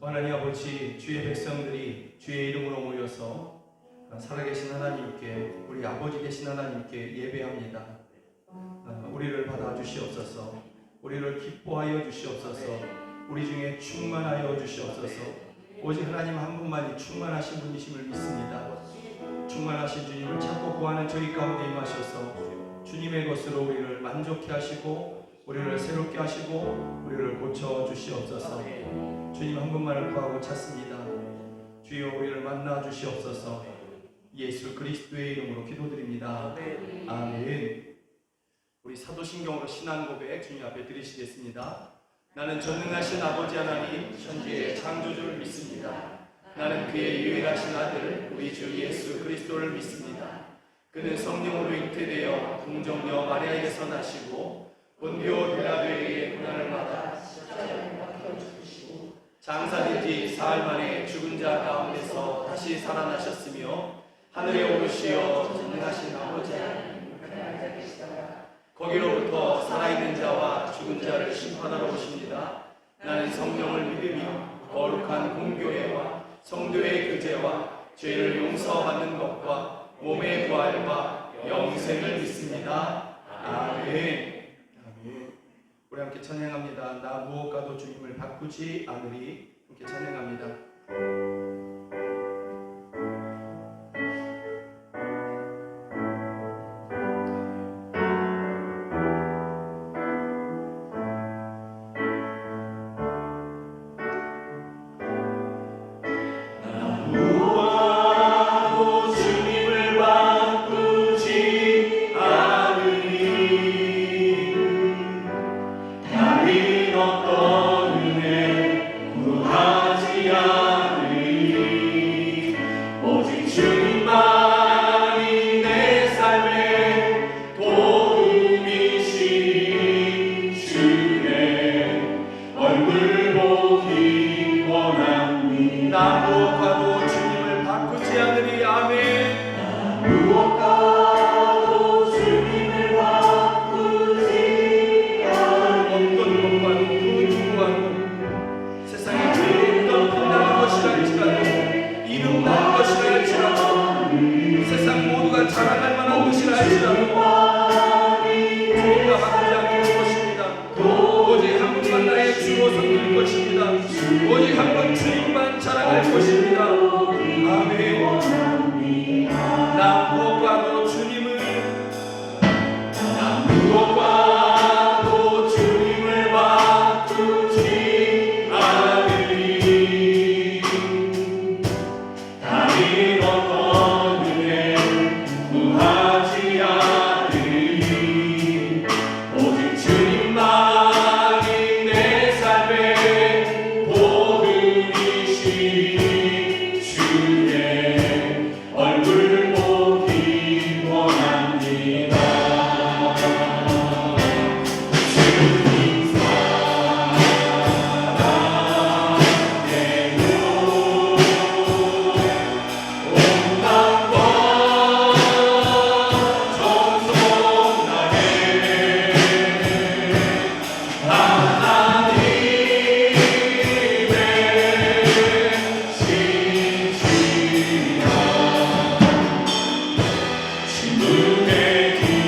하나님 아버지, 주의 백성들이 주의 이름으로 모여서 살아계신 하나님께, 우리 아버지 되신 하나님께 예배합니다. 우리를 받아주시옵소서. 우리를 기뻐하여 주시옵소서. 우리 중에 충만하여 주시옵소서. 오직 하나님 한 분만이 충만하신 분이심을 믿습니다. 충만하신 주님을 찾고 구하는 저희 가운데 임하셔서 주님의 것으로 우리를 만족케 하시고 우리를 새롭게 하시고 우리를 고쳐 주시옵소서. 주님 한 분만을 구하고 찾습니다. 주여 우리를 만나 주시옵소서. 예수 그리스도의 이름으로 기도드립니다. 아멘. 우리 사도신경으로 신앙 고백 주님 앞에 드리시겠습니다. 나는 전능하신 아버지 하나님 천지의 창조주를 믿습니다. 나는 그의 유일하신 아들 우리 주 예수 그리스도를 믿습니다. 그는 성령으로 잉태되어 동정녀 마리아에게서 나시고 본디오 빌라도에게 고난을 받아 십자가에 박혀 죽으시고 장사된 지 사흘 만에 죽은 자 가운데서 다시 살아나셨으며 하늘에 오르시어 전능하신 아버지 하나님 우편에 앉아 계시다가 거기로부터 살아있는 자와 죽은 자를 심판하러 오십니다. 나는 성령을 믿으며 거룩한 공교회와 성도의 교제와 죄를 용서받는 것과 몸의 부활과 영생을 믿습니다. 아멘. 우리 함께 찬양합니다. 나 무엇과도 주님을 바꾸지 않으리. 함께 찬양합니다. 자랑할 만한 것이라 할지라도 주님과 바꾸지 않을 것입니다. 오직 한 분만 나의 주로 섬길 것입니다. 오직 한 분 주님만 자랑할 것입니다. 아멘. 나 무엇과도 주님을 바꾸지 않으리. 다른 어떤 은혜 구하지 않으리. 오직 주님만이 내 삶의 복음이시니 주의 얼굴 보기 원합니다. 주님 사랑대로 온당과 신부의 길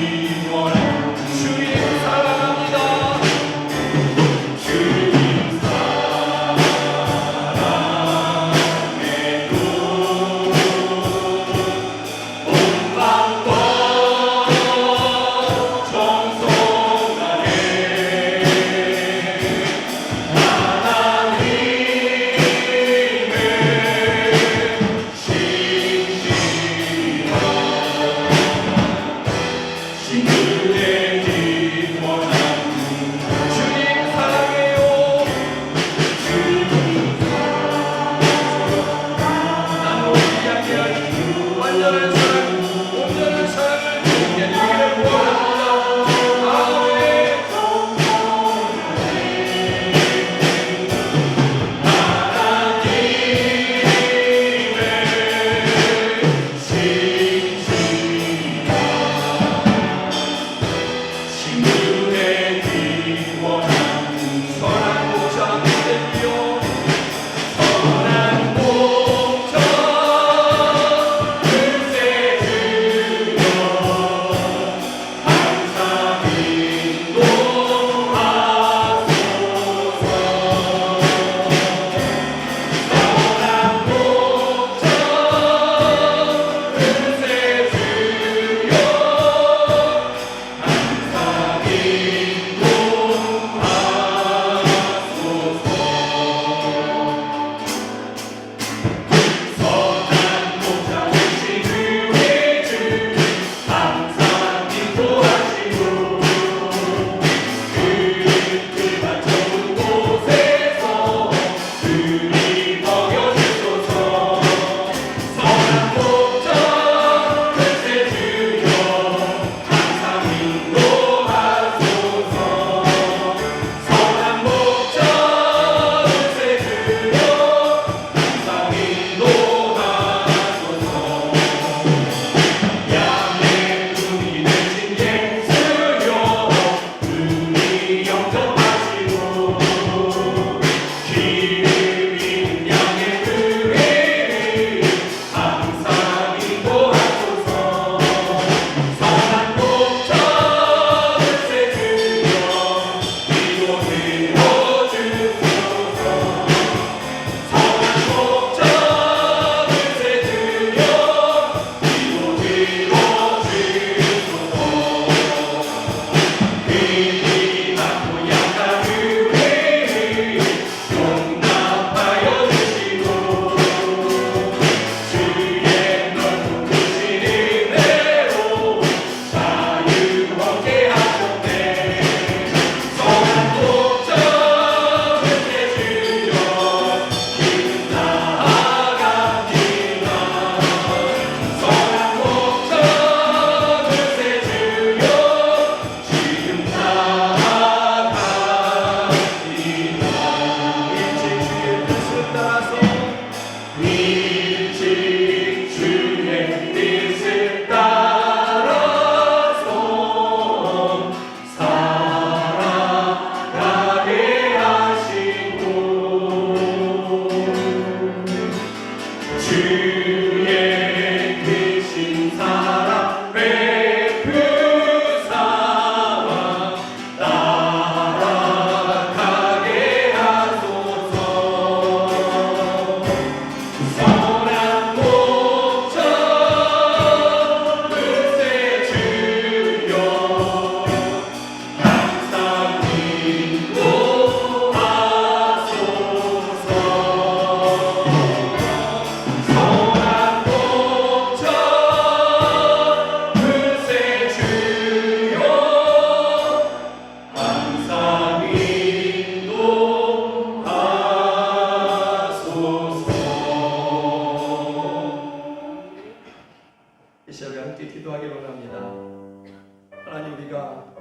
우리가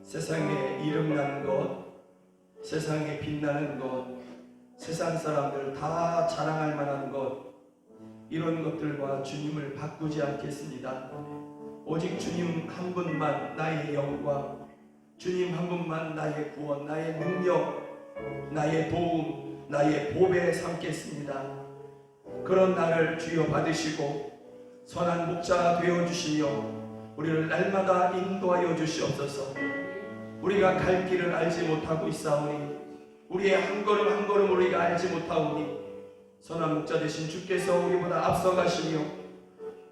세상에 이름나는 것, 세상에 빛나는 것, 세상 사람들 다 자랑할 만한 것, 이런 것들과 주님을 바꾸지 않겠습니다. 오직 주님 한 분만 나의 영광, 주님 한 분만 나의 구원, 나의 능력, 나의 도움, 나의 보배 삼겠습니다. 그런 나를 주여 받으시고 선한 목자 되어주시며 우리를 날마다 인도하여 주시옵소서. 우리가 갈 길을 알지 못하고 있사오니, 우리의 한 걸음 한 걸음 우리가 알지 못하오니 선한 목자 되신 주께서 우리보다 앞서가시며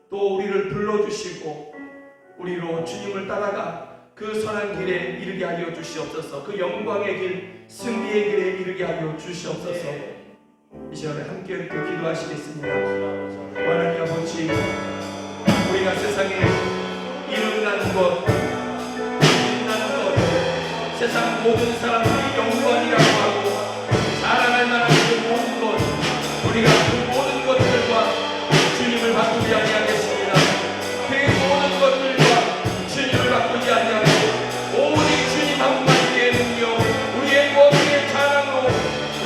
또 우리를 불러주시고 우리로 주님을 따라가 그 선한 길에 이르게 하여 주시옵소서. 그 영광의 길, 승리의 길에 이르게 하여 주시옵소서. 이 시간에 함께 기도하시겠습니다. 하나님 아버지, 우리가 세상에 이름나는 것, 빛나는 것, 세상 모든 사람들이 영광이라고 하고 자랑할 만한 그 모든 것, 우리가 그 모든 것들과 주님을 바꾸지 아니하겠습니다. 그 모든 것들과 주님을 바꾸지 아니하고 오직 주님 한 분만 우리의 능력, 우리의 구원, 우리의 자랑으로,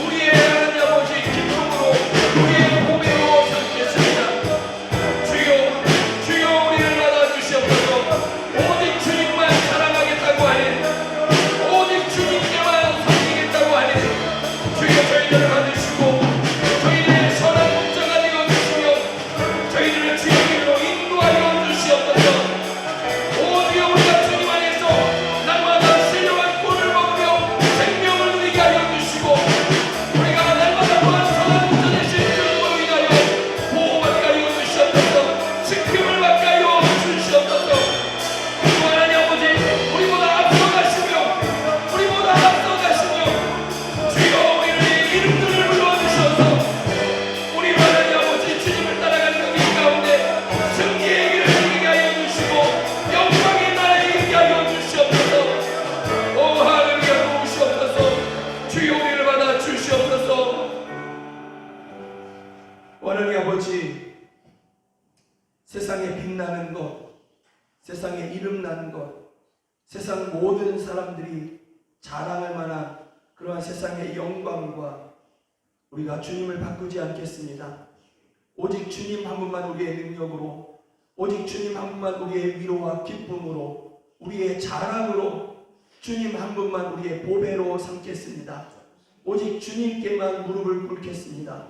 우리의 하나님 아버지 기쁨으로, 우리의 보배로 삼겠습니다. 주여 우리를 받아주시옵소서. 오직 주님만 사랑하겠다고 하니, 오직 주님께만 섬기겠다고 하니 주여 저희들을 받으시고 저희들의 선한 목자가 되어주시며 저희들을 주의 길로 인도하여 주시옵소서. 오직 우리가 주님 안에서 날마다 신령한 꿀을 먹으며 생명을 누리게 하여 주시고 우리가 날마다 또한 선한 목자 되신 주님으로 인하여 보호받게 하여 주시옵소서. 지킴을 받게 하여 주시옵소서. 또 하나님 아버지, 우리보다 앞서가시며 우리보다 앞서가시며 주여 우리의 이름들을 불러주셔서 우리 하나님 아버지 주님을 따라가는 길 가운데 승리의 길을 이기게 하여 주시고 영광의 나라에 이기게 하여 주시옵소서. 오 할렐루야, 도우시옵소서. 주여 우리를 받아 주시옵소서. 하나님 아버지, 세상에 빛나는 것, 세상에 이름나는 것, 세상 모든 사람들이 자랑할 만한 그러한 세상의 영광과 우리가 주님을 바꾸지 않겠습니다. 오직 주님 한 분만 우리의 능력으로, 오직 주님 한 분만 우리의 위로와 기쁨으로, 우리의 자랑으로 주님 한 분만 우리의 보배로 삼겠습니다. 오직 주님께만 무릎을 꿇겠습니다.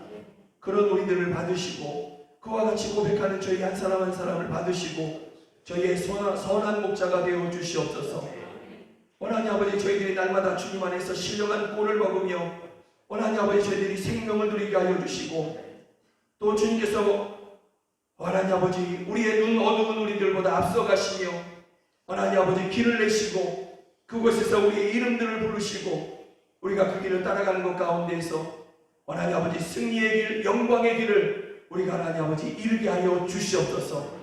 그런 우리들을 받으시고 그와 같이 고백하는 저희 한 사람 한 사람을 받으시고 저희의 선한 목자가 되어 주시옵소서. 하나님 아버지, 저희들이 날마다 주님 안에서 신령한 꿀을 먹으며 하나님 아버지 저희들이 생명을 누리게 하여 주시고 또 주님께서 하나님 아버지 우리의 눈 어두운 우리들보다 앞서가시며 하나님 아버지 길을 내시고 그곳에서 우리의 이름들을 부르시고 우리가 그 길을 따라가는 것 가운데에서 하나님 아버지 승리의 길, 영광의 길을 우리가 하나님 아버지 이르게 하여 주시옵소서.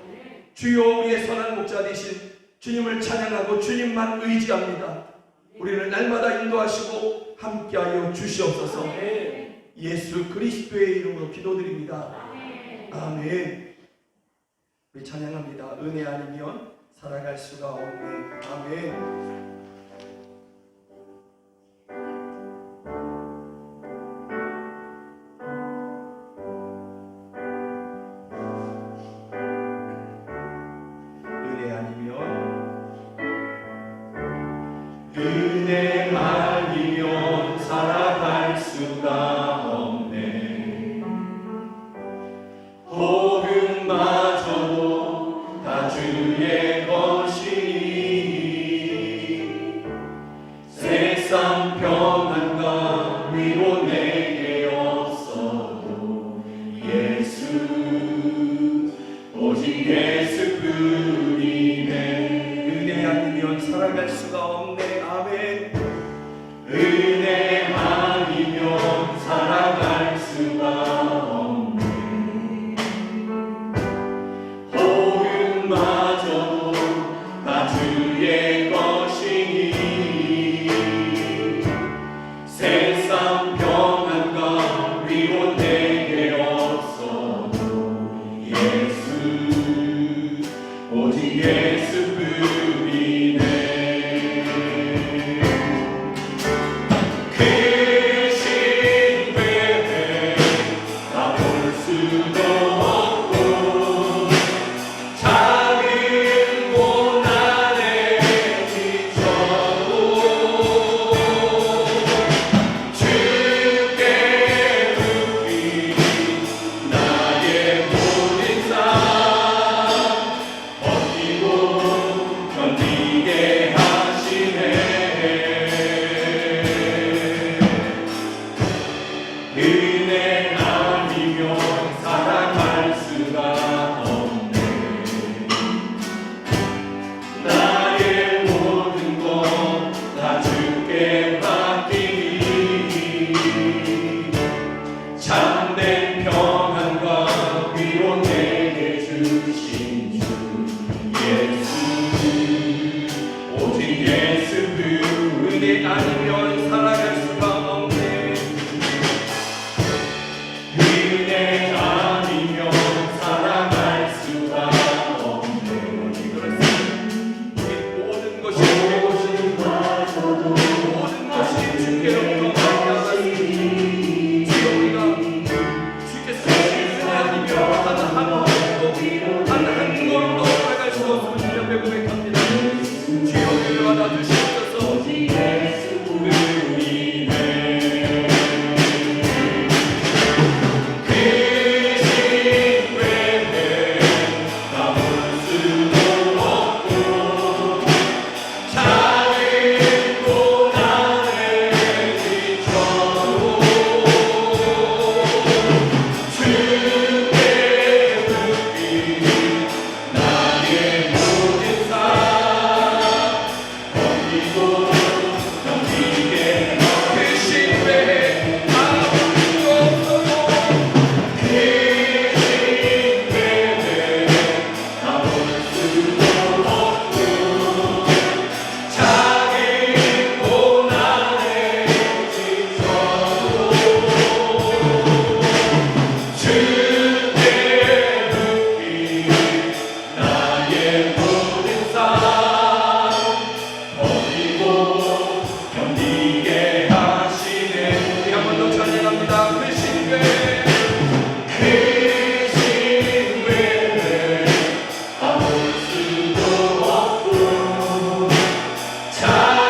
주여 우리의 선한 목자 되신 주님을 찬양하고 주님만 의지합니다. 우리를 날마다 인도하시고 함께하여 주시옵소서. 예수 그리스도의 이름으로 기도드립니다. 아멘. 우리 찬양합니다. 은혜 아니면 살아갈 수가 없네. 아멘. 은혜 아니면 살아갈 수가 없네. 복음마저도 다 주의 것이니 세상 평안과 위로 내게 없어도 예수, 오직 예수 뿐이네. 은혜 아니면 살아갈 수가 없네. 아멘. 은혜 아니면 살아갈 수가 없네. 복음마저도 다 주의 것이니 세상 평안과 위로 내게 없어도 예수, 오직 예수 뿐이네. 받아주시옵소서. 오직 예수뿐이네. 그 신 외에 남을 수도 없고 작은 고난에 지쳐도 주께 붙인 나의 모든 삶 버티고 견디게 그 신 외에 아무도 없어도 그 신 외에 남을 수도 없고 작은 고난에 지쳐도 주께 붙인 나의 모든 삶 버티고 견디게 하시네. 우리 한 번 더 찬양합니다. 그 신 외에 그 신 외에 아무 수도 없고 작은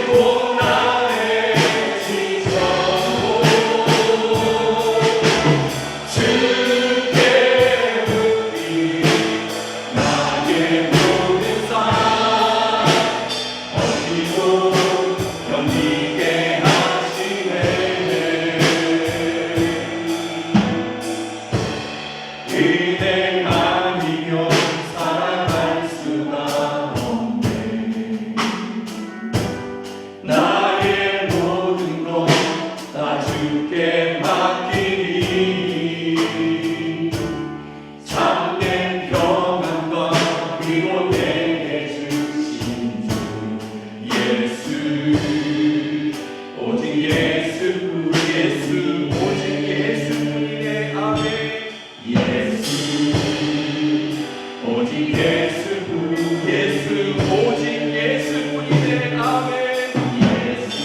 고난에 지쳐도 주께 붙인 나의 모든 삶 버티고 견디게 하시네. 은혜 아니면 살아갈 수가 없네. 나의 모든 것 다 주께 맡기니 참된 평안과 위로 내게 주신 주 예수 오직 예수뿐 예수 오직 예수뿐이네. 아멘. 예수 오직 예수뿐 예수 오직 예수뿐이네. 아멘. 예수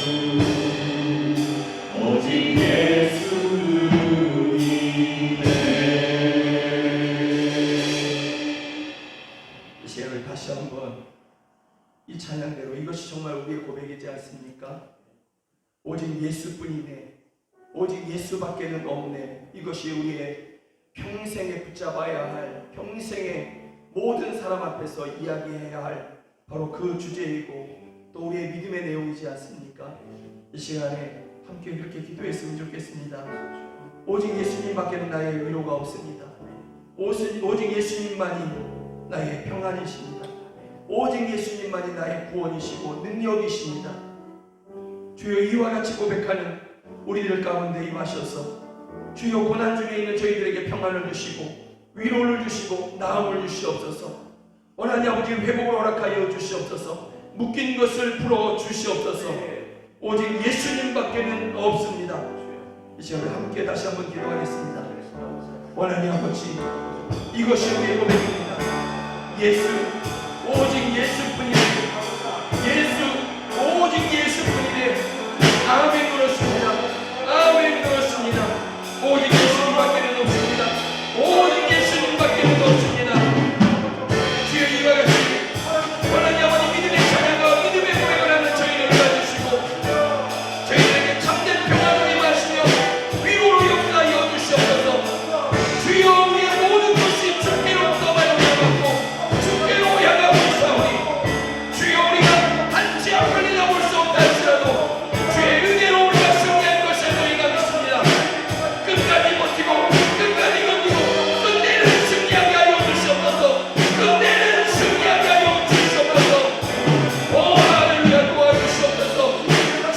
오직 예수뿐이네. 이 시간을 다시 한번 이 찬양대로 이것이 정말 우리의 고백이지 않습니까? 오직 예수뿐이네. 오직 예수밖에는 없네. 이것이 우리의 평생에 붙잡아야 할, 평생에 모든 사람 앞에서 이야기해야 할 바로 그 주제이고 또 우리의 믿음의 내용이지 않습니까? 이 시간에 함께 그렇게 기도했으면 좋겠습니다. 오직 예수님밖에는 나의 위로가 없습니다. 오직 예수님만이 나의 평안이십니다. 오직 예수님만이 나의 구원이시고 능력이십니다. 주여, 이와 같이 고백하는 우리들 가운데 임하셔서 주여, 고난 중에 있는 저희들에게 평안을 주시고 위로를 주시고 나음을 주시옵소서. 하나님 아버지, 회복을 허락하여 주시옵소서. 묶인 것을 풀어 주시옵소서. 오직 예수님밖에는 없습니다. 이 시간에 함께 다시 한번 기도하겠습니다. 하나님 아버지, 이것이 우리의 고백입니다. 예수, 오직 예수뿐이네. 예수, 오직 예수뿐이네. 아멘. 그렇습니다. 아멘. 그렇습니다. 오직 예수님밖에는 없습니다. 오직 예수님밖에는 없습니다. 주여, 이와 같이 하나님 아버지, 믿음의 찬양과 믿음의 고백을 하는 저희를 도와주시고 저희들에게 참된 평안을 임하시며 위로로 역사하여 주시옵소서. 주여, 우리의 모든 것이 주께로부터 말미암았고 주께로 향하고 있사오니 주여, 우리가 단지 앞을 내다볼 수 없다 할지라도 주의 은혜로 우리가 승리할 것을 저희가 믿습니다. 끝까지 버티고 끝까지 견디고 끝내는 승리하게 하여 주시옵소서. 끝내는 승리하게 하여 주시옵소서. 오 할렐루야, 도와주시옵소서.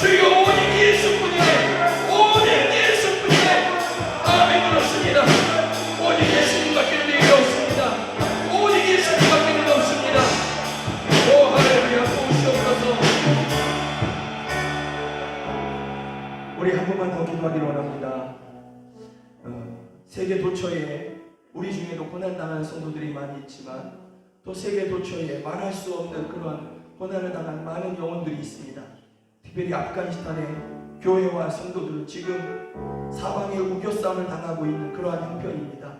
주여, 오직 예수뿐이네. 오직 예수뿐이네. 아멘. 그렇습니다. 오직 예수님밖에는 내게 없습니다. 오직 예수님밖에는 없습니다. 오 할렐루야, 도우시옵소서. 우리 한 번만 더 기도하기를 원합니다. 세계 도처에 우리 중에도 고난당하는 성도들이 많이 있지만 또 세계 도처에 말할 수 없는 그런 고난을 당한 많은 영혼들이 있습니다. 특별히 아프가니스탄의 교회와 성도들은 지금 사방에 우겨싸움을 당하고 있는 그러한 형편입니다.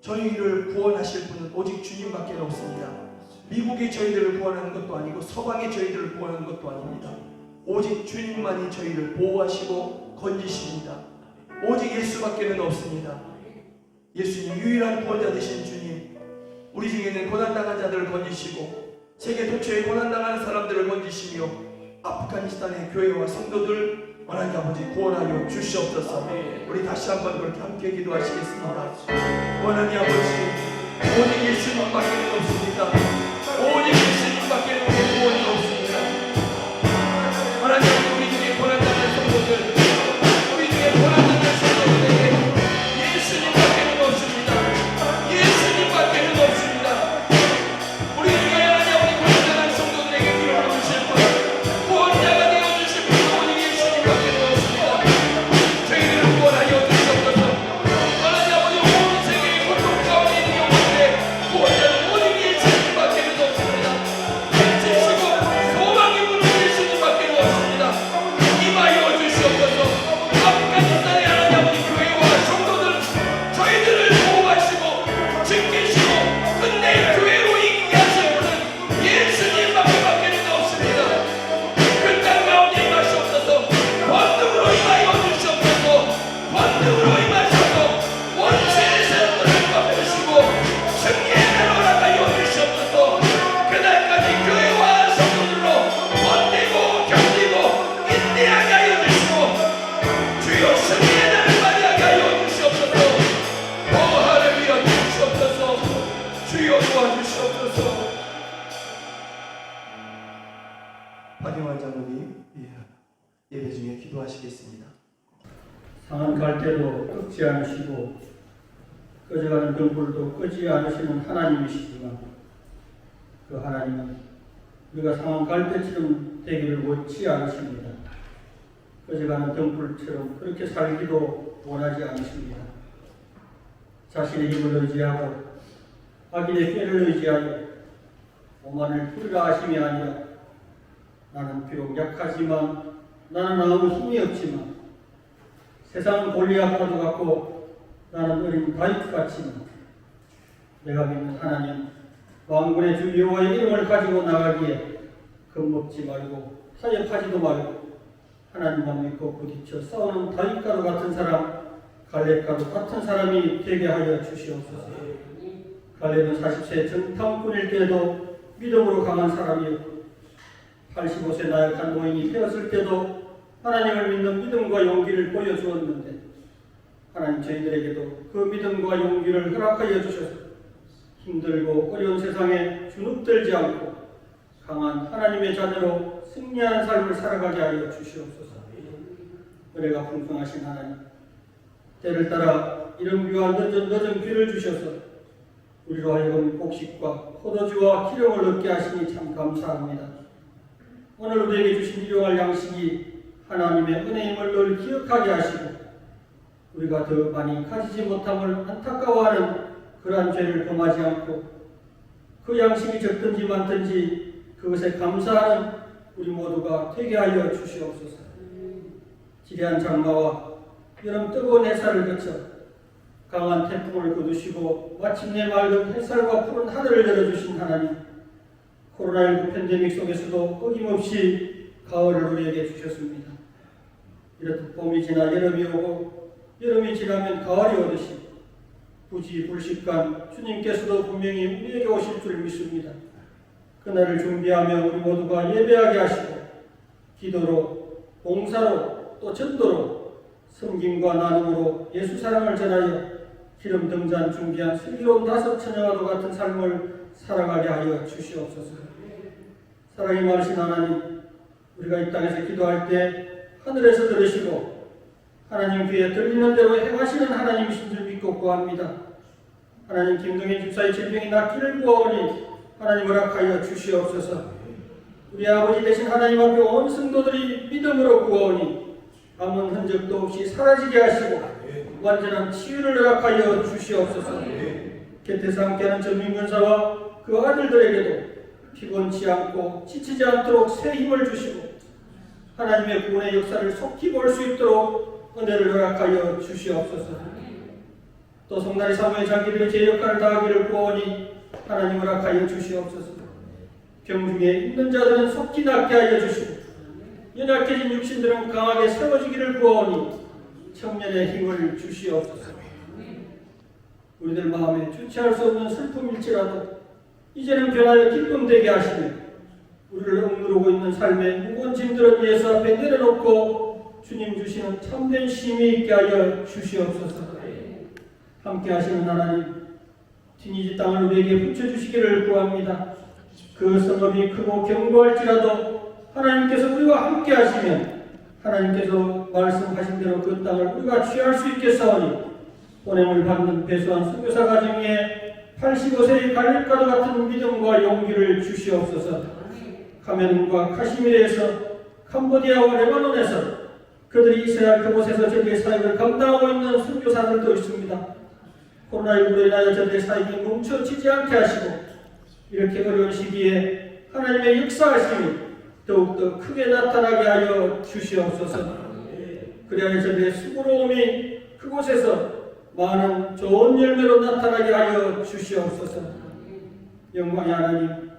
저희를 구원하실 분은 오직 주님밖에 없습니다. 미국이 저희들을 구원하는 것도 아니고 서방이 저희들을 구원하는 것도 아닙니다. 오직 주님만이 저희를 보호하시고 건지십니다. 오직 예수밖에는 없습니다. 예수님 유일한 구원자 되신 주님, 우리 중에 있는 고난당한 자들을 건지시고 세계 도처에 고난당하는 사람들을 건지시며 아프가니스탄의 교회와 성도들 하나님 아버지 구원하여 주시옵소서. 우리 다시 한번 그렇게 함께 기도하시겠습니다. 하나님 아버지, 오직 예수님밖에는 없습니다. 오직 예수님밖에는 구원이 없습니다. 하나님 우리 중에 고난당한 성도들, 우리 중에 고난당한 성도들에게 예수님밖에는 없습니다. 예수님밖에는 없습니다. 우리 중에 하나님 우리 고난당한 성도들에게 기도를 주실 분, 구원자가 되어주실 분 오직 예수님밖에는 없습니다. 저희들을 구원하여 주시옵소서. 하나님 아버지 온 세계의 고통 가운데 있는 영혼들의 구원자는 오직 예수님밖에는 없습니다. 지시고 소망의 문은 예수님밖에는 없습니다. 임하여 주시옵소서. 아프가니스탄의 하나님 아버지 교회와 성도들 저희들을 보호하시고 지키시고 끝내 교회로 이기게 하실 분은 예수님밖에는 없습니다. 그 땅 가운데 임하시옵소서. 권능으로 임하여 주시옵소서. 권능으로 임하셔서 원수의 세력들을 꺾으시고 승리의 날로 나가여 주시옵소서. 그날까지 교회와 성도들로 버티고 견디고 인내하게 하여 주시고 주여 승리의 날을 맞이하게 하여 주시옵소서. 할렐루야 주시옵소서. 주여 도와주시옵소서. 박영환 장로님 예배 중에 기도하시겠습니다. 상한 갈대도 끄지 않으시고 꺼져가는 등불도 끄지 않으시는 하나님이시지만 그 하나님은 우리가 상한 갈대처럼 되기를 원치 않으십니다. 꺼져가는 등불처럼 그렇게 살기도 원하지 않으십니다. 자신의 힘을 의지하고 악인의 꾀를 의지하여 오만을 뿌리라 하심이 아니라 나는 비록 약하지만 나는 아무 힘이 없지만 세상은 골리앗과도 같고 나는 어린 다윗 같지만 내가 믿는 하나님 만군의 주 여호와의 이름을 가지고 나가기에 겁먹지 말고 타협하지도 말고 하나님만 믿고 부딪혀 싸우는 다윗과도 같은 사람 갈렙과도 같은 사람이 되게 하여 주시옵소서. 갈렙은 40세 정탐꾼일 때에도 믿음으로 강한 사람이었고 85세 나약한 노인이 되었을 때도 하나님을 믿는 믿음과 용기를 보여주었는데 하나님 저희들에게도 그 믿음과 용기를 허락하여 주셔서 힘들고 어려운 세상에 주눅들지 않고 강한 하나님의 자녀로 승리하는 삶을 살아가게 하여 주시옵소서. 은혜가 풍성하신 하나님, 때를 따라 이런 귀와 늦은 귀를 주셔서 우리로 하여금 곡식과 포도주와 기름을 얻게 하시니 참 감사합니다. 오늘 우리에게 주신 일용할 양식이 하나님의 은혜임을 늘 기억하게 하시고 우리가 더 많이 가지지 못함을 안타까워하는 그러한 죄를 범하지 않고 그 양식이 적든지 많든지 그것에 감사하는 우리 모두가 되게 하여 주시옵소서. 지대한 장마와 여름 뜨거운 햇살을 거쳐 강한 태풍을 거두시고 마침내 맑은 햇살과 푸른 하늘을 열어주신 하나님, 코로나19 팬데믹 속에서도 끊임없이 가을을 우리에게 주셨습니다. 이렇듯 봄이 지나 여름이 오고 여름이 지나면 가을이 오듯이 부지불식간 주님께서도 분명히 우리에게 오실 줄 믿습니다. 그날을 준비하며 우리 모두가 예배하게 하시고 기도로, 봉사로, 또 전도로, 섬김과 나눔으로 예수 사랑을 전하여 기름 등잔 준비한 슬기로운 다섯 처녀와도 같은 삶을 살아가게 하여 주시옵소서. 사랑이 많으신 하나님, 우리가 이 땅에서 기도할 때 하늘에서 들으시고 하나님 귀에 들리는 대로 행하시는 하나님이신 줄 믿고 구합니다. 하나님 김동현 집사의 질병이 낫기를 구하오니 하나님 허락하여 주시옵소서. 우리 아버지 되신 하나님 앞에 온 성도들이 믿음으로 구하오니 아무 흔적도 없이 사라지게 하시고 완전한 치유를 허락하여 주시옵소서. 곁에서 함께하는 전민근사와 그 아들들에게도 피곤치 않고 지치지 않도록 새 힘을 주시고 하나님의 구원의 역사를 속히 볼 수 있도록 은혜를 허락하여 주시옵소서. 또 성날이 사모의 장기들의 제 역할을 다하기를 구하오니 하나님 허락하여 주시옵소서. 병중에 있는 자들은 속히 낫게 하여 주시고 연약해진 육신들은 강하게 세워지기를 구하오니 청년의 힘을 주시옵소서. 우리들 마음에 주체할 수 없는 슬픔일지라도 이제는 변하여 기쁨 되게 하시며 우리를 억누르고 있는 삶의 무거운 짐들은 예수 앞에 내려놓고 주님 주시는 참된 쉼이 있게 하여 주시옵소서. 함께 하시는 하나님, 디니지 땅을 우리에게 붙여주시기를 구합니다. 그 성읍이 크고 견고할지라도 하나님께서 우리와 함께 하시면 하나님께서 말씀하신 대로 그 땅을 우리가 취할 수 있겠사오니 보냄을 받는 배수한 선교사 가정에 85세의 갈릴과도 같은 믿음과 용기를 주시옵소서. 카메룬과 카시미르에서 캄보디아와 레바논에서 그들이 이스라엘 그곳에서 저들의 사역을 감당하고 있는 선교사들도 있습니다. 코로나19로 인하여 저들의 사역이 멈춰지지 않게 하시고 이렇게 어려운 시기에 하나님의 역사하심이 더욱더 크게 나타나게 하여 주시옵소서. 그리하여 저들의 수고로움이 그곳에서 많은 좋은 열매로 나타나게 하여 주시옵소서. 영광의 하나님,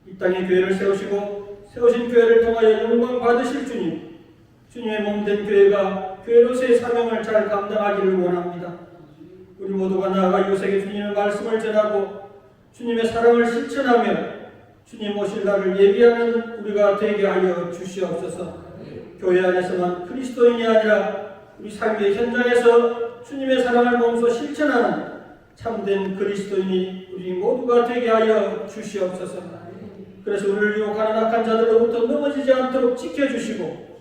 이 땅에 교회를 세우시고 세우신 교회를 통하여 영광 받으실 주님, 주님의 몸된 교회가 교회로서의 사명을 잘 감당하기를 원합니다. 우리 모두가 나아가 이웃에게 주님의 말씀을 전하고 주님의 사랑을 실천하며 주님 오실 날을 예비하는 우리가 되게 하여 주시옵소서. 교회 안에서만 그리스도인이 아니라 우리 삶의 현장에서 주님의 사랑을 몸소 실천하는 참된 그리스도인이 우리 모두가 되게 하여 주시옵소서. 그래서 우리를 유혹하는 악한 자들로부터 넘어지지 않도록 지켜주시고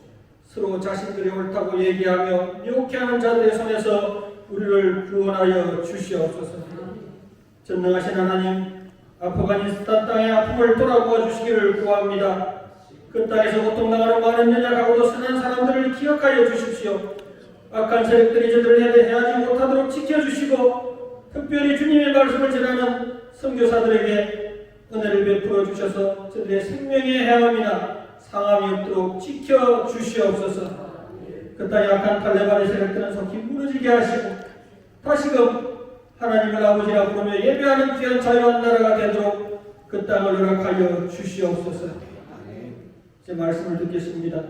서로 자신들이 옳다고 얘기하며 미혹해하는 자들의 손에서 우리를 구원하여 주시옵소서. 전능하신 하나님, 아프가니스탄 땅의 아픔을 돌아보아 주시기를 구합니다. 그 땅에서 고통당하는 많은 연약하고도 선한 사람들을 기억하여 주십시오. 악한 세력들이 저들을 해하지 못하도록 지켜주시고 특별히 주님의 말씀을 전하는 선교사들에게 은혜를 베풀어 주셔서 저들의 생명의 해함이나 상함이 없도록 지켜주시옵소서. 그 땅의 악한 탈레반의 세력들은 속히 무너지게 하시고 다시금 하나님을 아버지라 부르며 예배하는 귀한 자유한 나라가 되도록 그 땅을 허락하여 주시옵소서. 제 말씀을 듣겠습니다.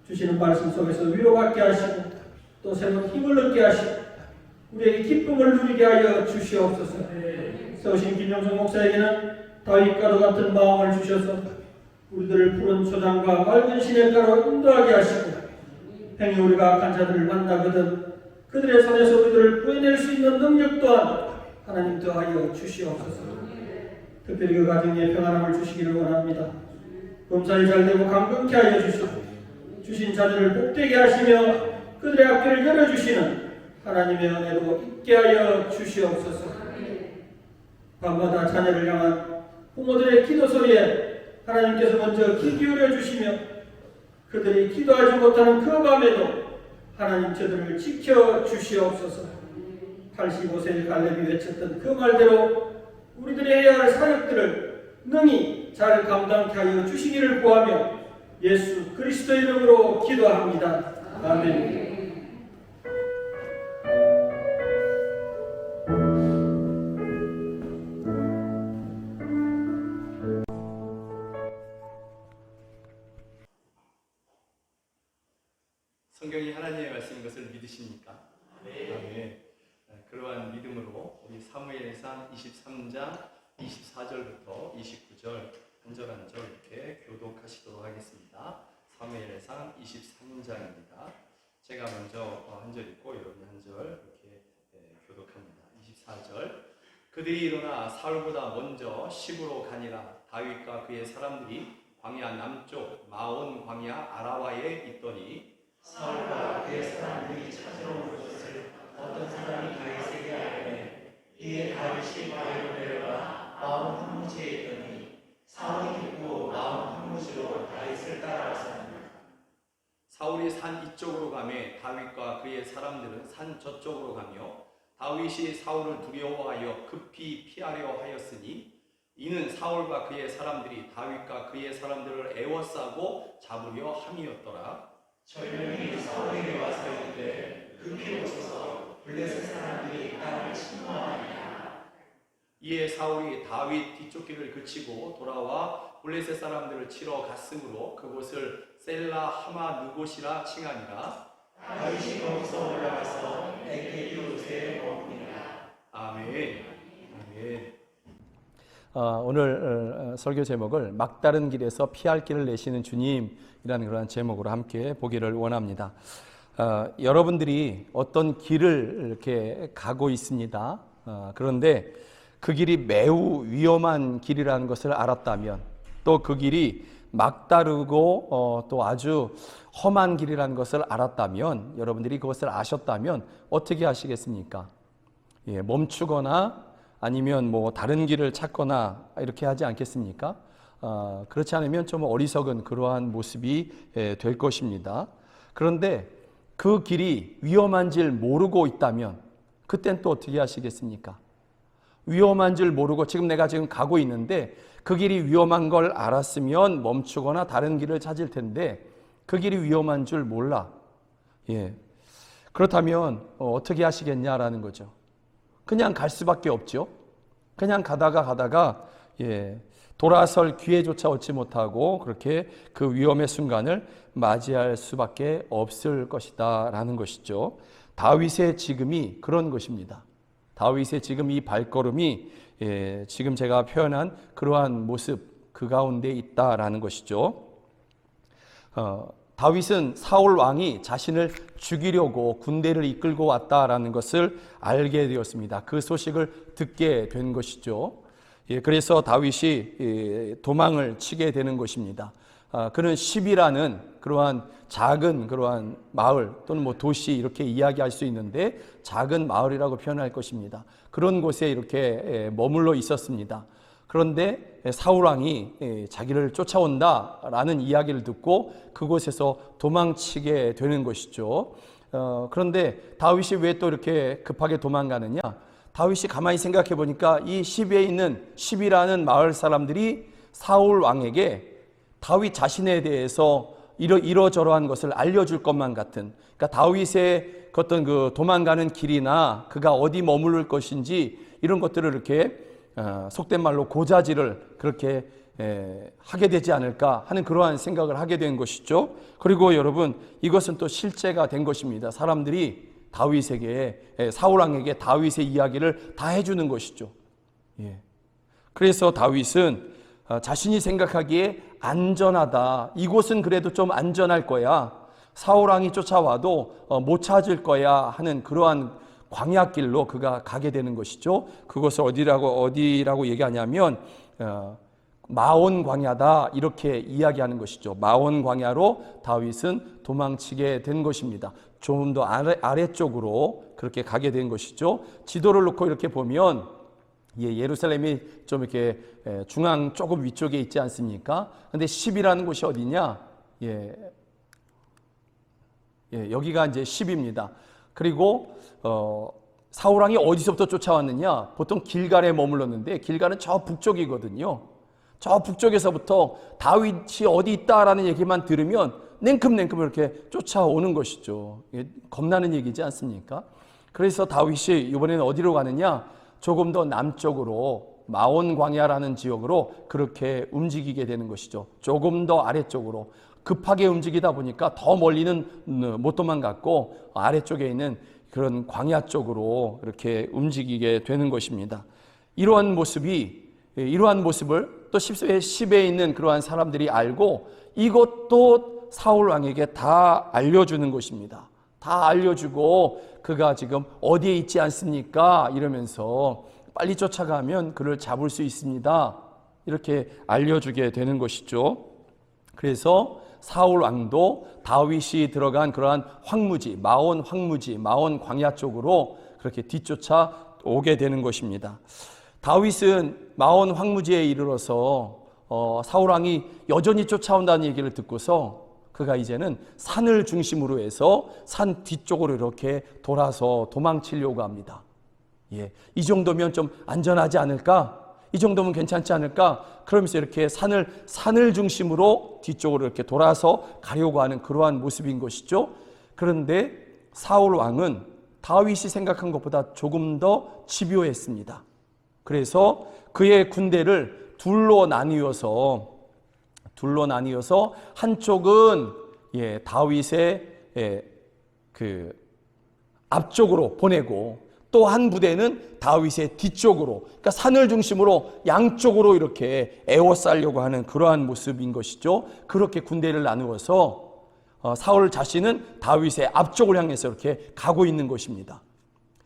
주시는 말씀 속에서 위로받게 하시고 또 새로운 힘을 얻게 하시고 우리에게 기쁨을 누리게 하여 주시옵소서. 세우신 김영성 목사에게는 다윗과도 같은 마음을 주셔서 우리들을 푸른 초장과 맑은 시냇가로 인도하게 하시고 행히 우리가 악한 자들을 만나거든 그들의 손에서 우리들을 구해낼 수 있는 능력 또한 하나님 더하여 주시옵소서. 특별히 그 가정에 평안함을 주시기를 원합니다. 범사에 잘되고 강건케 하여 주시고 주신 자들을 복되게 하시며 그들의 앞길을 열어주시는 하나님의 은혜로 있게 하여 주시옵소서. 밤마다 자녀를 향한 부모들의 기도 소리에 하나님께서 먼저 귀 기울여 주시며 그들이 기도하지 못하는 그 밤에도 하나님 저들을 지켜 주시옵소서. 85세의 갈렙이 외쳤던 그 말대로 우리들이 해야 할 사역들을 능히 잘 감당케 하여 주시기를 구하며 예수 그리스도 이름으로 기도합니다. 아멘. 성경이 하나님의 말씀인 것을 믿으십니까? 네. 그러한 믿음으로 우리 사무엘상 23장 24절부터 29절 한 절 한 절 이렇게 교독하시도록 하겠습니다. 사무엘상 23장입니다. 제가 먼저 한 절 읽고 여러분이 한 절 이렇게 교독합니다. 24절 그들이 일어나 사울보다 먼저 시부로 가니라. 다윗과 그의 사람들이 광야 남쪽 마온 광야 아라와에 있더니 사울과 그의 사람들이 찾으러 온 것을 어떤 사람이 다윗에게 알매 이에 다윗이 바위로 내려가 마온 황무지에 있더니 사울이 듣고 마온 황무지로 다윗을 따라왔습니다. 사울이 산 이쪽으로 가매 다윗과 그의 사람들은 산 저쪽으로 가며 다윗이 사울을 두려워하여 급히 피하려 하였으니 이는 사울과 그의 사람들이 다윗과 그의 사람들을 애워싸고 잡으려 함이었더라. 전령이 사울에게 와서 이르되 급히 오소서 블레셋 사람들이 땅을 침노하니라. 이에 사울이 다윗 뒤쫓기를 그치고 돌아와 블레셋 사람들을 치러 갔으므로 그곳을 셀라 하마 느곳이라 칭하니라. 다윗이 거기서 올라가서 에게디옷에 머무니라. 아멘. 아멘. 오늘 설교 제목을 막다른 길에서 피할 길을 내시는 주님이라는 그런 제목으로 함께 보기를 원합니다. 여러분들이 어떤 길을 이렇게 가고 있습니다. 그런데 그 길이 매우 위험한 길이라는 것을 알았다면, 또 그 길이 막다르고 또 아주 험한 길이라는 것을 알았다면, 여러분들이 그것을 아셨다면 어떻게 하시겠습니까? 멈추거나 아니면 뭐 다른 길을 찾거나 이렇게 하지 않겠습니까? 그렇지 않으면 좀 어리석은 그러한 모습이 될 것입니다. 그런데 그 길이 위험한 줄 모르고 있다면 그땐 또 어떻게 하시겠습니까? 위험한 줄 모르고 지금 내가 가고 있는데 그 길이 위험한 걸 알았으면 멈추거나 다른 길을 찾을 텐데 그 길이 위험한 줄 몰라. 그렇다면 어떻게 하시겠냐라는 거죠. 그냥 갈 수밖에 없죠. 그냥 가다가 돌아설 기회조차 얻지 못하고 그렇게 그 위험의 순간을 맞이할 수밖에 없을 것이다 라는 것이죠. 다윗의 지금이 그런 것입니다. 다윗의 지금 이 발걸음이 지금 제가 표현한 그러한 모습 그 가운데 있다라는 것이죠. 다윗은 사울 왕이 자신을 죽이려고 군대를 이끌고 왔다라는 것을 알게 되었습니다. 그 소식을 듣게 된 것이죠. 그래서 다윗이 도망을 치게 되는 것입니다. 그는 십이라는 그러한 작은 그러한 마을 또는 뭐 도시 이렇게 이야기할 수 있는데 작은 마을이라고 표현할 것입니다. 그런 곳에 이렇게 머물러 있었습니다. 그런데 사울 왕이 자기를 쫓아온다라는 이야기를 듣고 그곳에서 도망치게 되는 것이죠. 그런데 다윗이 왜 또 이렇게 급하게 도망가느냐? 다윗이 가만히 생각해 보니까 이 시비에 있는 십이라는 마을 사람들이 사울 왕에게 다윗 자신에 대해서 이러저러한 것을 알려줄 것만 같은, 그러니까 다윗의 어떤 그 도망가는 길이나 그가 어디 머무를 것인지 이런 것들을 이렇게 속된 말로 고자질을 그렇게 하게 되지 않을까 하는 그러한 생각을 하게 된 것이죠. 그리고 여러분, 이것은 또 실제가 된 것입니다. 사람들이 다윗에게, 사울 왕에게 다윗의 이야기를 다 해주는 것이죠. 그래서 다윗은 자신이 생각하기에 안전하다, 이곳은 그래도 좀 안전할 거야, 사울 왕이 쫓아와도 못 찾을 거야 하는 그러한 광야길로 그가 가게 되는 것이죠. 그것을 어디라고 얘기하냐면 마온 광야다 이렇게 이야기하는 것이죠. 마온 광야로 다윗은 도망치게 된 것입니다. 좀 더 아래쪽으로 그렇게 가게 된 것이죠. 지도를 놓고 이렇게 보면 예루살렘이 좀 이렇게 중앙 조금 위쪽에 있지 않습니까? 근데 10이라는 곳이 어디냐? 여기가 이제 10입니다. 그리고 사울 왕이 어디서부터 쫓아왔느냐? 보통 길갈에 머물렀는데 길갈은 저 북쪽이거든요. 저 북쪽에서부터 다윗이 어디 있다라는 얘기만 들으면 냉큼냉큼 이렇게 쫓아오는 것이죠. 겁나는 얘기지 않습니까? 그래서 다윗이 이번에는 어디로 가느냐? 조금 더 남쪽으로 마온 광야라는 지역으로 그렇게 움직이게 되는 것이죠. 조금 더 아래쪽으로 급하게 움직이다 보니까 더 멀리는 못 도망갔고 아래쪽에 있는 그런 광야 쪽으로 이렇게 움직이게 되는 것입니다. 이러한 모습을 또 10에 있는 그러한 사람들이 알고 이것도 사울 왕에게 다 알려주는 것입니다. 다 알려주고 그가 지금 어디에 있지 않습니까? 이러면서 빨리 쫓아가면 그를 잡을 수 있습니다. 이렇게 알려주게 되는 것이죠. 그래서 사울 왕도 다윗이 들어간 그러한 황무지, 마온 광야 쪽으로 그렇게 뒤쫓아 오게 되는 것입니다. 다윗은 마온 황무지에 이르러서 사울 왕이 여전히 쫓아온다는 얘기를 듣고서 그가 이제는 산을 중심으로 해서 산 뒤쪽으로 이렇게 돌아서 도망치려고 합니다. 이 정도면 좀 안전하지 않을까? 이 정도면 괜찮지 않을까? 그러면서 이렇게 산을 중심으로 뒤쪽으로 이렇게 돌아서 가려고 하는 그러한 모습인 것이죠. 그런데 사울 왕은 다윗이 생각한 것보다 조금 더 집요했습니다. 그래서 그의 군대를 둘로 나뉘어서 한쪽은 다윗의 그 앞쪽으로 보내고 또 한 부대는 다윗의 뒤쪽으로, 그러니까 산을 중심으로 양쪽으로 이렇게 에워싸려고 하는 그러한 모습인 것이죠. 그렇게 군대를 나누어서 사울 자신은 다윗의 앞쪽을 향해서 이렇게 가고 있는 것입니다.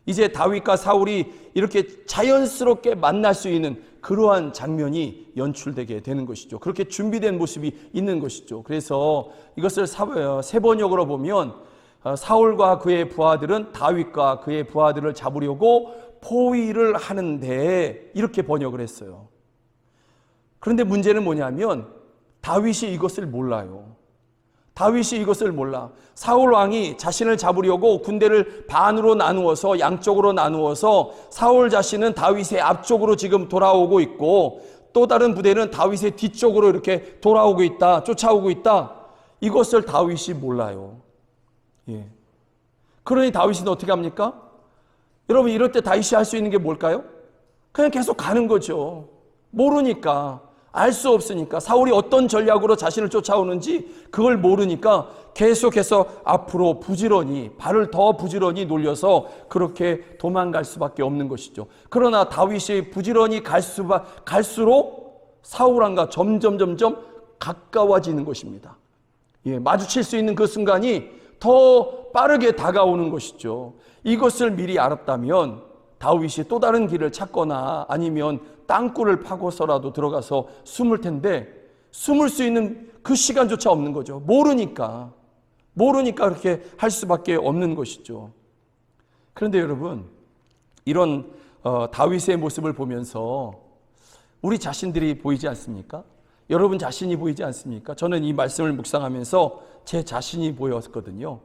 이제 다윗과 사울이 이렇게 자연스럽게 만날 수 있는 그러한 장면이 연출되게 되는 것이죠. 그렇게 준비된 모습이 있는 것이죠. 그래서 이것을 세번역으로 보면 사울과 그의 부하들은 다윗과 그의 부하들을 잡으려고 포위를 하는데, 이렇게 번역을 했어요. 그런데 문제는 뭐냐면 다윗이 이것을 몰라요. 다윗이 이것을 몰라. 사울 왕이 자신을 잡으려고 군대를 반으로 나누어서, 양쪽으로 나누어서 사울 자신은 다윗의 앞쪽으로 지금 돌아오고 있고 또 다른 부대는 다윗의 뒤쪽으로 이렇게 돌아오고 있다, 쫓아오고 있다. 이것을 다윗이 몰라요. 그러니 다윗은 어떻게 합니까? 여러분, 이럴 때 다윗이 할 수 있는 게 뭘까요? 그냥 계속 가는 거죠. 모르니까, 알 수 없으니까, 사울이 어떤 전략으로 자신을 쫓아오는지 그걸 모르니까 계속해서 앞으로 부지런히, 발을 더 부지런히 놀려서 그렇게 도망갈 수밖에 없는 것이죠. 그러나 다윗이 부지런히 갈수록 사울 왕과 점점 가까워지는 것입니다. 마주칠 수 있는 그 순간이 더 빠르게 다가오는 것이죠. 이것을 미리 알았다면 다윗이 또 다른 길을 찾거나 아니면 땅굴을 파고서라도 들어가서 숨을 텐데, 숨을 수 있는 그 시간조차 없는 거죠. 모르니까 그렇게 할 수밖에 없는 것이죠. 그런데 여러분, 이런 다윗의 모습을 보면서 우리 자신들이 보이지 않습니까? 여러분 자신이 보이지 않습니까? 저는 이 말씀을 묵상하면서 제 자신이 보였거든요.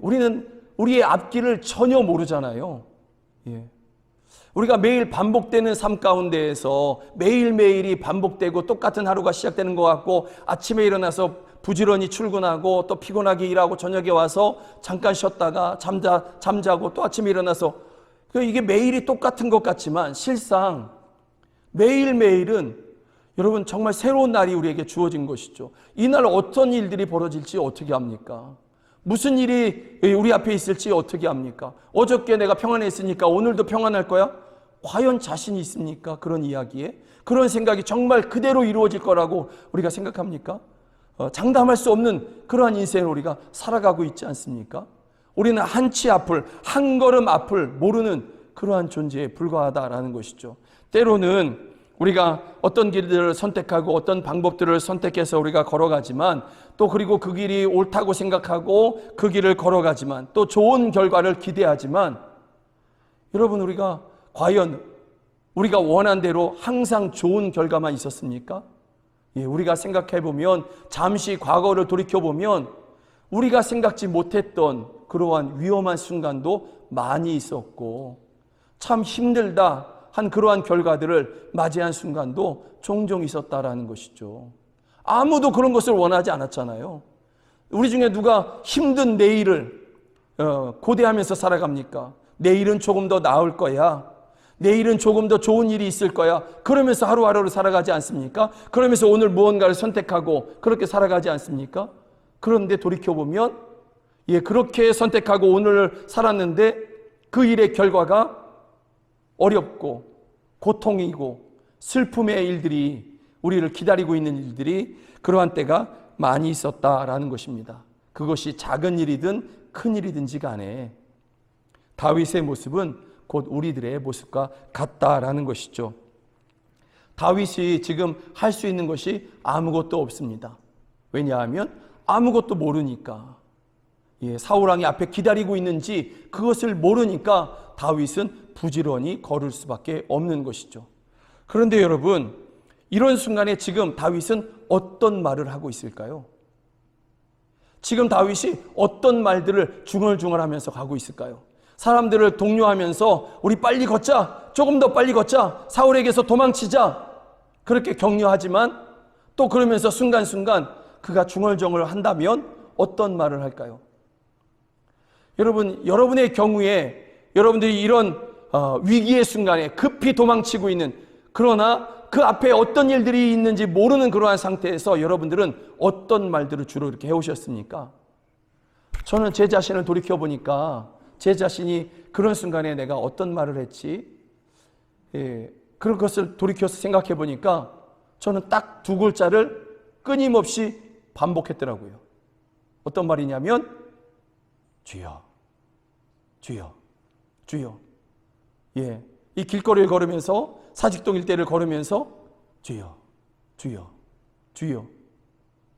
우리는 우리의 앞길을 전혀 모르잖아요. 우리가 매일 반복되는 삶 가운데에서 매일매일이 반복되고 똑같은 하루가 시작되는 것 같고, 아침에 일어나서 부지런히 출근하고 또 피곤하게 일하고 저녁에 와서 잠깐 쉬었다가 잠자고 또 아침에 일어나서, 이게 매일이 똑같은 것 같지만 실상 매일매일은 여러분 정말 새로운 날이 우리에게 주어진 것이죠. 이날 어떤 일들이 벌어질지 어떻게 합니까? 무슨 일이 우리 앞에 있을지 어떻게 합니까? 어저께 내가 평안했으니까 오늘도 평안할 거야? 과연 자신이 있습니까? 그런 이야기에, 그런 생각이 정말 그대로 이루어질 거라고 우리가 생각합니까? 장담할 수 없는 그러한 인생을 우리가 살아가고 있지 않습니까? 우리는 한치 앞을, 한 걸음 앞을 모르는 그러한 존재에 불과하다라는 것이죠. 때로는 우리가 어떤 길들을 선택하고 어떤 방법들을 선택해서 우리가 걸어가지만, 또 그리고 그 길이 옳다고 생각하고 그 길을 걸어가지만, 또 좋은 결과를 기대하지만, 여러분, 우리가 과연 우리가 원한 대로 항상 좋은 결과만 있었습니까? 우리가 생각해보면, 잠시 과거를 돌이켜보면 우리가 생각지 못했던 그러한 위험한 순간도 많이 있었고, 참 힘들다 한 그러한 결과들을 맞이한 순간도 종종 있었다라는 것이죠. 아무도 그런 것을 원하지 않았잖아요. 우리 중에 누가 힘든 내일을 고대하면서 살아갑니까? 내일은 조금 더 나을 거야, 내일은 조금 더 좋은 일이 있을 거야, 그러면서 하루하루를 살아가지 않습니까? 그러면서 오늘 무언가를 선택하고 그렇게 살아가지 않습니까? 그런데 돌이켜보면 그렇게 선택하고 오늘을 살았는데 그 일의 결과가 어렵고 고통이고 슬픔의 일들이, 우리를 기다리고 있는 일들이 그러한 때가 많이 있었다라는 것입니다. 그것이 작은 일이든 큰 일이든지 간에 다윗의 모습은 곧 우리들의 모습과 같다라는 것이죠. 다윗이 지금 할 수 있는 것이 아무것도 없습니다. 왜냐하면 아무것도 모르니까. 사울왕이 앞에 기다리고 있는지 그것을 모르니까 다윗은 부지런히 걸을 수밖에 없는 것이죠. 그런데 여러분, 이런 순간에 지금 다윗은 어떤 말을 하고 있을까요? 지금 다윗이 어떤 말들을 중얼중얼하면서 가고 있을까요? 사람들을 독려하면서 우리 빨리 걷자, 조금 더 빨리 걷자, 사울에게서 도망치자, 그렇게 격려하지만 또 그러면서 순간순간 그가 중얼중얼 한다면 어떤 말을 할까요? 여러분, 여러분의 경우에 여러분들이 이런 위기의 순간에 급히 도망치고 있는, 그러나 그 앞에 어떤 일들이 있는지 모르는 그러한 상태에서 여러분들은 어떤 말들을 주로 이렇게 해오셨습니까? 저는 제 자신을 돌이켜보니까 제 자신이 그런 순간에 내가 어떤 말을 했지? 그런 것을 돌이켜서 생각해 보니까 저는 딱 두 글자를 끊임없이 반복했더라고요. 어떤 말이냐면 주여, 주여, 주여. 이 길거리를 걸으면서, 사직동 일대를 걸으면서 주여, 주여, 주여,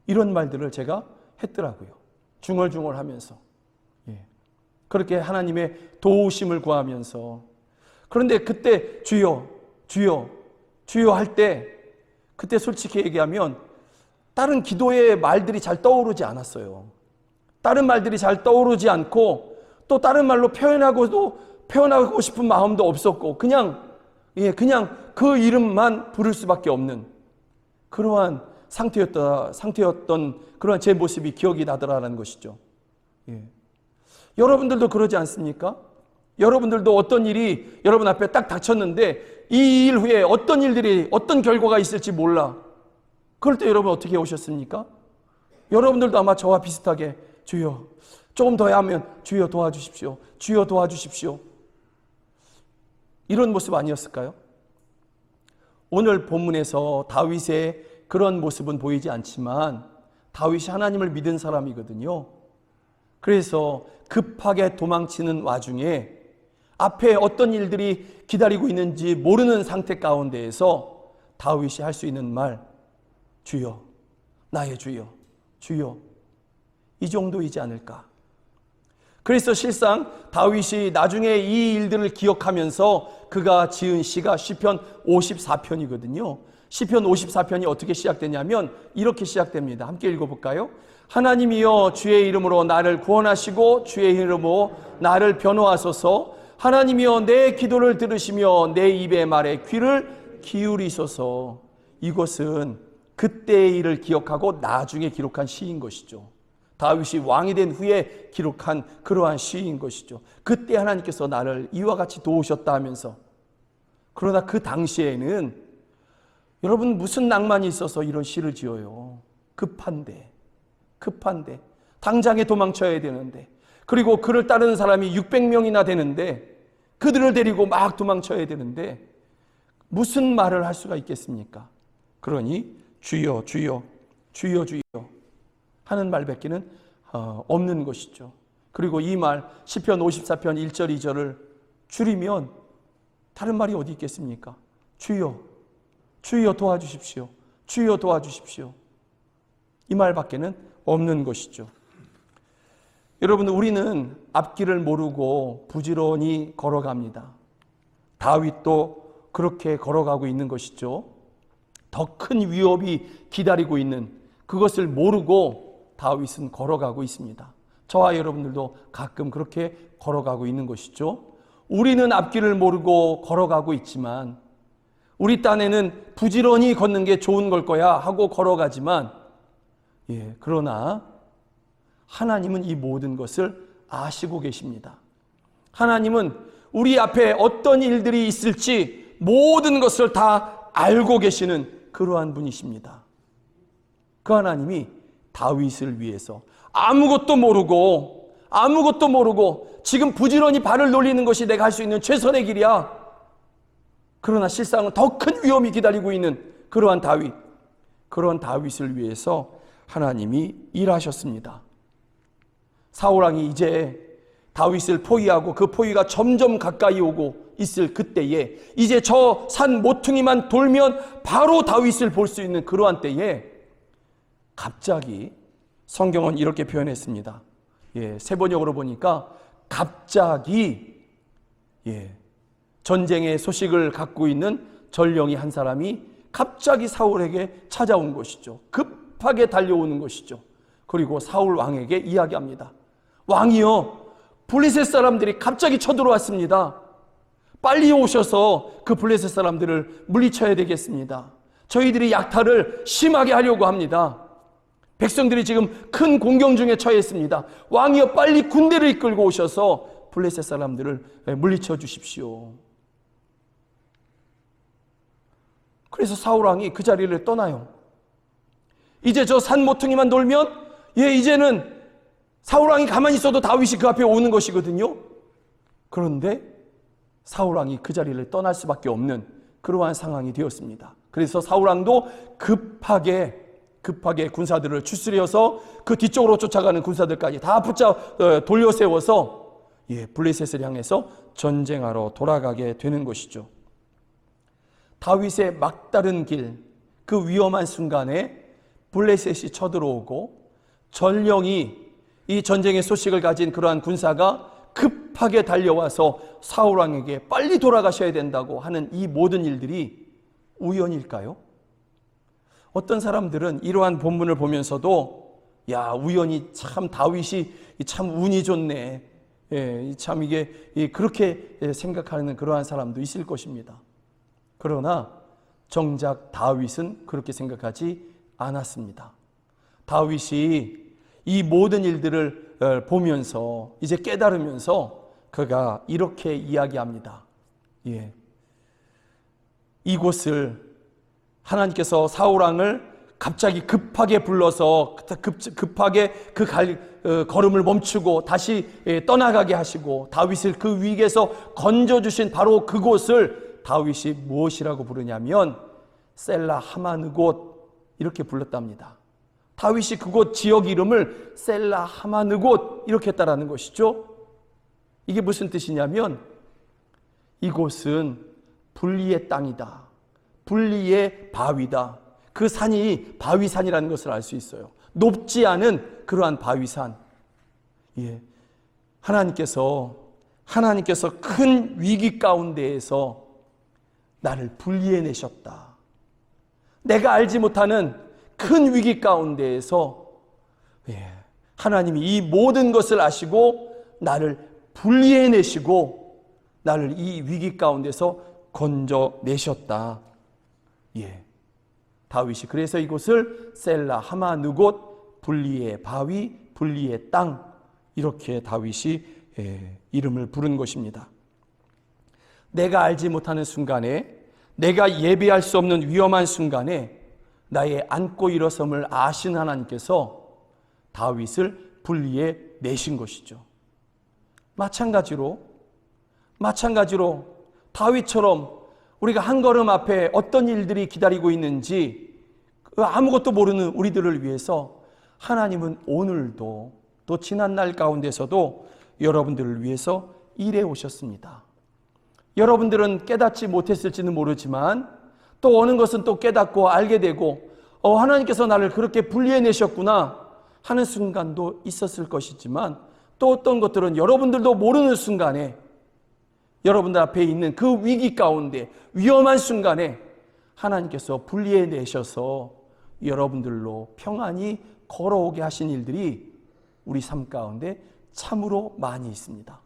이런 말들을 제가 했더라고요. 중얼중얼하면서. 그렇게 하나님의 도우심을 구하면서. 그런데 그때 주여, 주여, 주여 할 때, 그때 솔직히 얘기하면 다른 기도의 말들이 잘 떠오르지 않았어요. 다른 말들이 잘 떠오르지 않고, 또 다른 말로 표현하고 싶은 마음도 없었고, 그냥 그 이름만 부를 수밖에 없는 그러한 상태였던 그러한 제 모습이 기억이 나더라라는 것이죠. 여러분들도 그러지 않습니까? 여러분들도 어떤 일이 여러분 앞에 딱 닥쳤는데 이 일 후에 어떤 일들이, 어떤 결과가 있을지 몰라. 그럴 때 여러분 어떻게 오셨습니까? 여러분들도 아마 저와 비슷하게 주여, 조금 더 하면 주여 도와주십시오, 주여 도와주십시오, 이런 모습 아니었을까요? 오늘 본문에서 다윗의 그런 모습은 보이지 않지만 다윗이 하나님을 믿은 사람이거든요. 그래서 급하게 도망치는 와중에 앞에 어떤 일들이 기다리고 있는지 모르는 상태 가운데에서 다윗이 할 수 있는 말, 주여, 나의 주여, 주여, 이 정도이지 않을까. 그래서 실상 다윗이 나중에 이 일들을 기억하면서 그가 지은 시가 시편 54편이거든요. 시편 54편이 어떻게 시작되냐면 이렇게 시작됩니다. 함께 읽어볼까요? 하나님이여 주의 이름으로 나를 구원하시고 주의 이름으로 나를 변호하소서. 하나님이여 내 기도를 들으시며 내 입의 말에 귀를 기울이소서. 이것은 그때의 일을 기억하고 나중에 기록한 시인 것이죠. 다윗이 왕이 된 후에 기록한 그러한 시인 것이죠. 그때 하나님께서 나를 이와 같이 도우셨다 하면서. 그러나 그 당시에는 여러분 무슨 낭만이 있어서 이런 시를 지어요. 급한데 당장에 도망쳐야 되는데, 그리고 그를 따르는 사람이 600명이나 되는데 그들을 데리고 막 도망쳐야 되는데 무슨 말을 할 수가 있겠습니까? 그러니 주여 주여 주여 주여 하는 말밖에는 없는 것이죠. 그리고 이 말 시편 54편 1절 2절을 줄이면 다른 말이 어디 있겠습니까? 주여, 주여 도와주십시오, 주여 도와주십시오, 이 말밖에는 없는 것이죠. 여러분, 우리는 앞길을 모르고 부지런히 걸어갑니다. 다윗도 그렇게 걸어가고 있는 것이죠. 더 큰 위협이 기다리고 있는 그것을 모르고 다윗은 걸어가고 있습니다. 저와 여러분들도 가끔 그렇게 걸어가고 있는 것이죠. 우리는 앞길을 모르고 걸어가고 있지만, 우리 딴에는 부지런히 걷는 게 좋은 걸 거야 하고 걸어가지만, 그러나 하나님은 이 모든 것을 아시고 계십니다. 하나님은 우리 앞에 어떤 일들이 있을지 모든 것을 다 알고 계시는 그러한 분이십니다. 그 하나님이 다윗을 위해서 아무것도 모르고 지금 부지런히 발을 놀리는 것이 내가 할 수 있는 최선의 길이야. 그러나 실상은 더 큰 위험이 기다리고 있는 그러한 다윗, 그러한 다윗을 위해서 하나님이 일하셨습니다. 사울왕이 이제 다윗을 포위하고 그 포위가 점점 가까이 오고 있을 그때에, 이제 저 산 모퉁이만 돌면 바로 다윗을 볼 수 있는 그러한 때에 갑자기, 성경은 이렇게 표현했습니다. 새 번역으로 보니까 갑자기 전쟁의 소식을 갖고 있는 전령이 한 사람이 갑자기 사울에게 찾아온 것이죠. 급하게 달려오는 것이죠. 그리고 사울 왕에게 이야기합니다. 왕이여, 블레셋 사람들이 갑자기 쳐들어왔습니다. 빨리 오셔서 그 블레셋 사람들을 물리쳐야 되겠습니다. 저희들이 약탈을 심하게 하려고 합니다. 백성들이 지금 큰 공경 중에 처했습니다. 왕이여, 빨리 군대를 이끌고 오셔서 블레셋 사람들을 물리쳐 주십시오. 그래서 사울 왕이 그 자리를 떠나요. 이제 저 산 모퉁이만 돌면 이제는 사울 왕이 가만히 있어도 다윗이 그 앞에 오는 것이거든요. 그런데 사울 왕이 그 자리를 떠날 수밖에 없는 그러한 상황이 되었습니다. 그래서 사울 왕도 급하게 군사들을 추스려서 그 뒤쪽으로 쫓아가는 군사들까지 다 돌려 세워서 블레셋을 향해서 전쟁하러 돌아가게 되는 것이죠. 다윗의 막다른 길, 그 위험한 순간에 블레셋이 쳐들어오고 전령이 이 전쟁의 소식을 가진 그러한 군사가 급하게 달려와서 사울 왕에게 빨리 돌아가셔야 된다고 하는 이 모든 일들이 우연일까요? 어떤 사람들은 이러한 본문을 보면서도 우연히 참 다윗이 참 운이 좋네, 참 이게 그렇게 생각하는 그러한 사람도 있을 것입니다. 그러나 정작 다윗은 그렇게 생각하지 않았습니다. 다윗이 이 모든 일들을 보면서 이제 깨달으면서 그가 이렇게 이야기합니다. 이곳을 하나님께서 사울 왕을 갑자기 급하게 불러서 급하게 그 걸음을 멈추고 다시 떠나가게 하시고 다윗을 그 위기에서 건져주신 바로 그곳을 다윗이 무엇이라고 부르냐면 셀라 하마느곳 이렇게 불렀답니다. 다윗이 그곳 지역 이름을 셀라 하마느곳 이렇게 했다라는 것이죠. 이게 무슨 뜻이냐면 이곳은 분리의 땅이다. 분리의 바위다. 그 산이 바위산이라는 것을 알 수 있어요. 높지 않은 그러한 바위산. 하나님께서 큰 위기 가운데에서 나를 분리해내셨다. 내가 알지 못하는 큰 위기 가운데에서 하나님이 이 모든 것을 아시고 나를 분리해내시고 나를 이 위기 가운데서 건져내셨다. 다윗이 그래서 이곳을 셀라 하마느곳 분리의 바위, 분리의 땅 이렇게 다윗이 이름을 부른 것입니다. 내가 알지 못하는 순간에 내가 예비할 수 없는 위험한 순간에 나의 앉고 일어섬을 아신 하나님께서 다윗을 분리해 내신 것이죠. 마찬가지로 다윗처럼 우리가 한 걸음 앞에 어떤 일들이 기다리고 있는지 아무것도 모르는 우리들을 위해서 하나님은 오늘도 또 지난날 가운데서도 여러분들을 위해서 일해 오셨습니다. 여러분들은 깨닫지 못했을지는 모르지만 또 어느 것은 또 깨닫고 알게 되고 하나님께서 나를 그렇게 분리해내셨구나 하는 순간도 있었을 것이지만 또 어떤 것들은 여러분들도 모르는 순간에 여러분들 앞에 있는 그 위기 가운데 위험한 순간에 하나님께서 분리해내셔서 여러분들로 평안히 걸어오게 하신 일들이 우리 삶 가운데 참으로 많이 있습니다.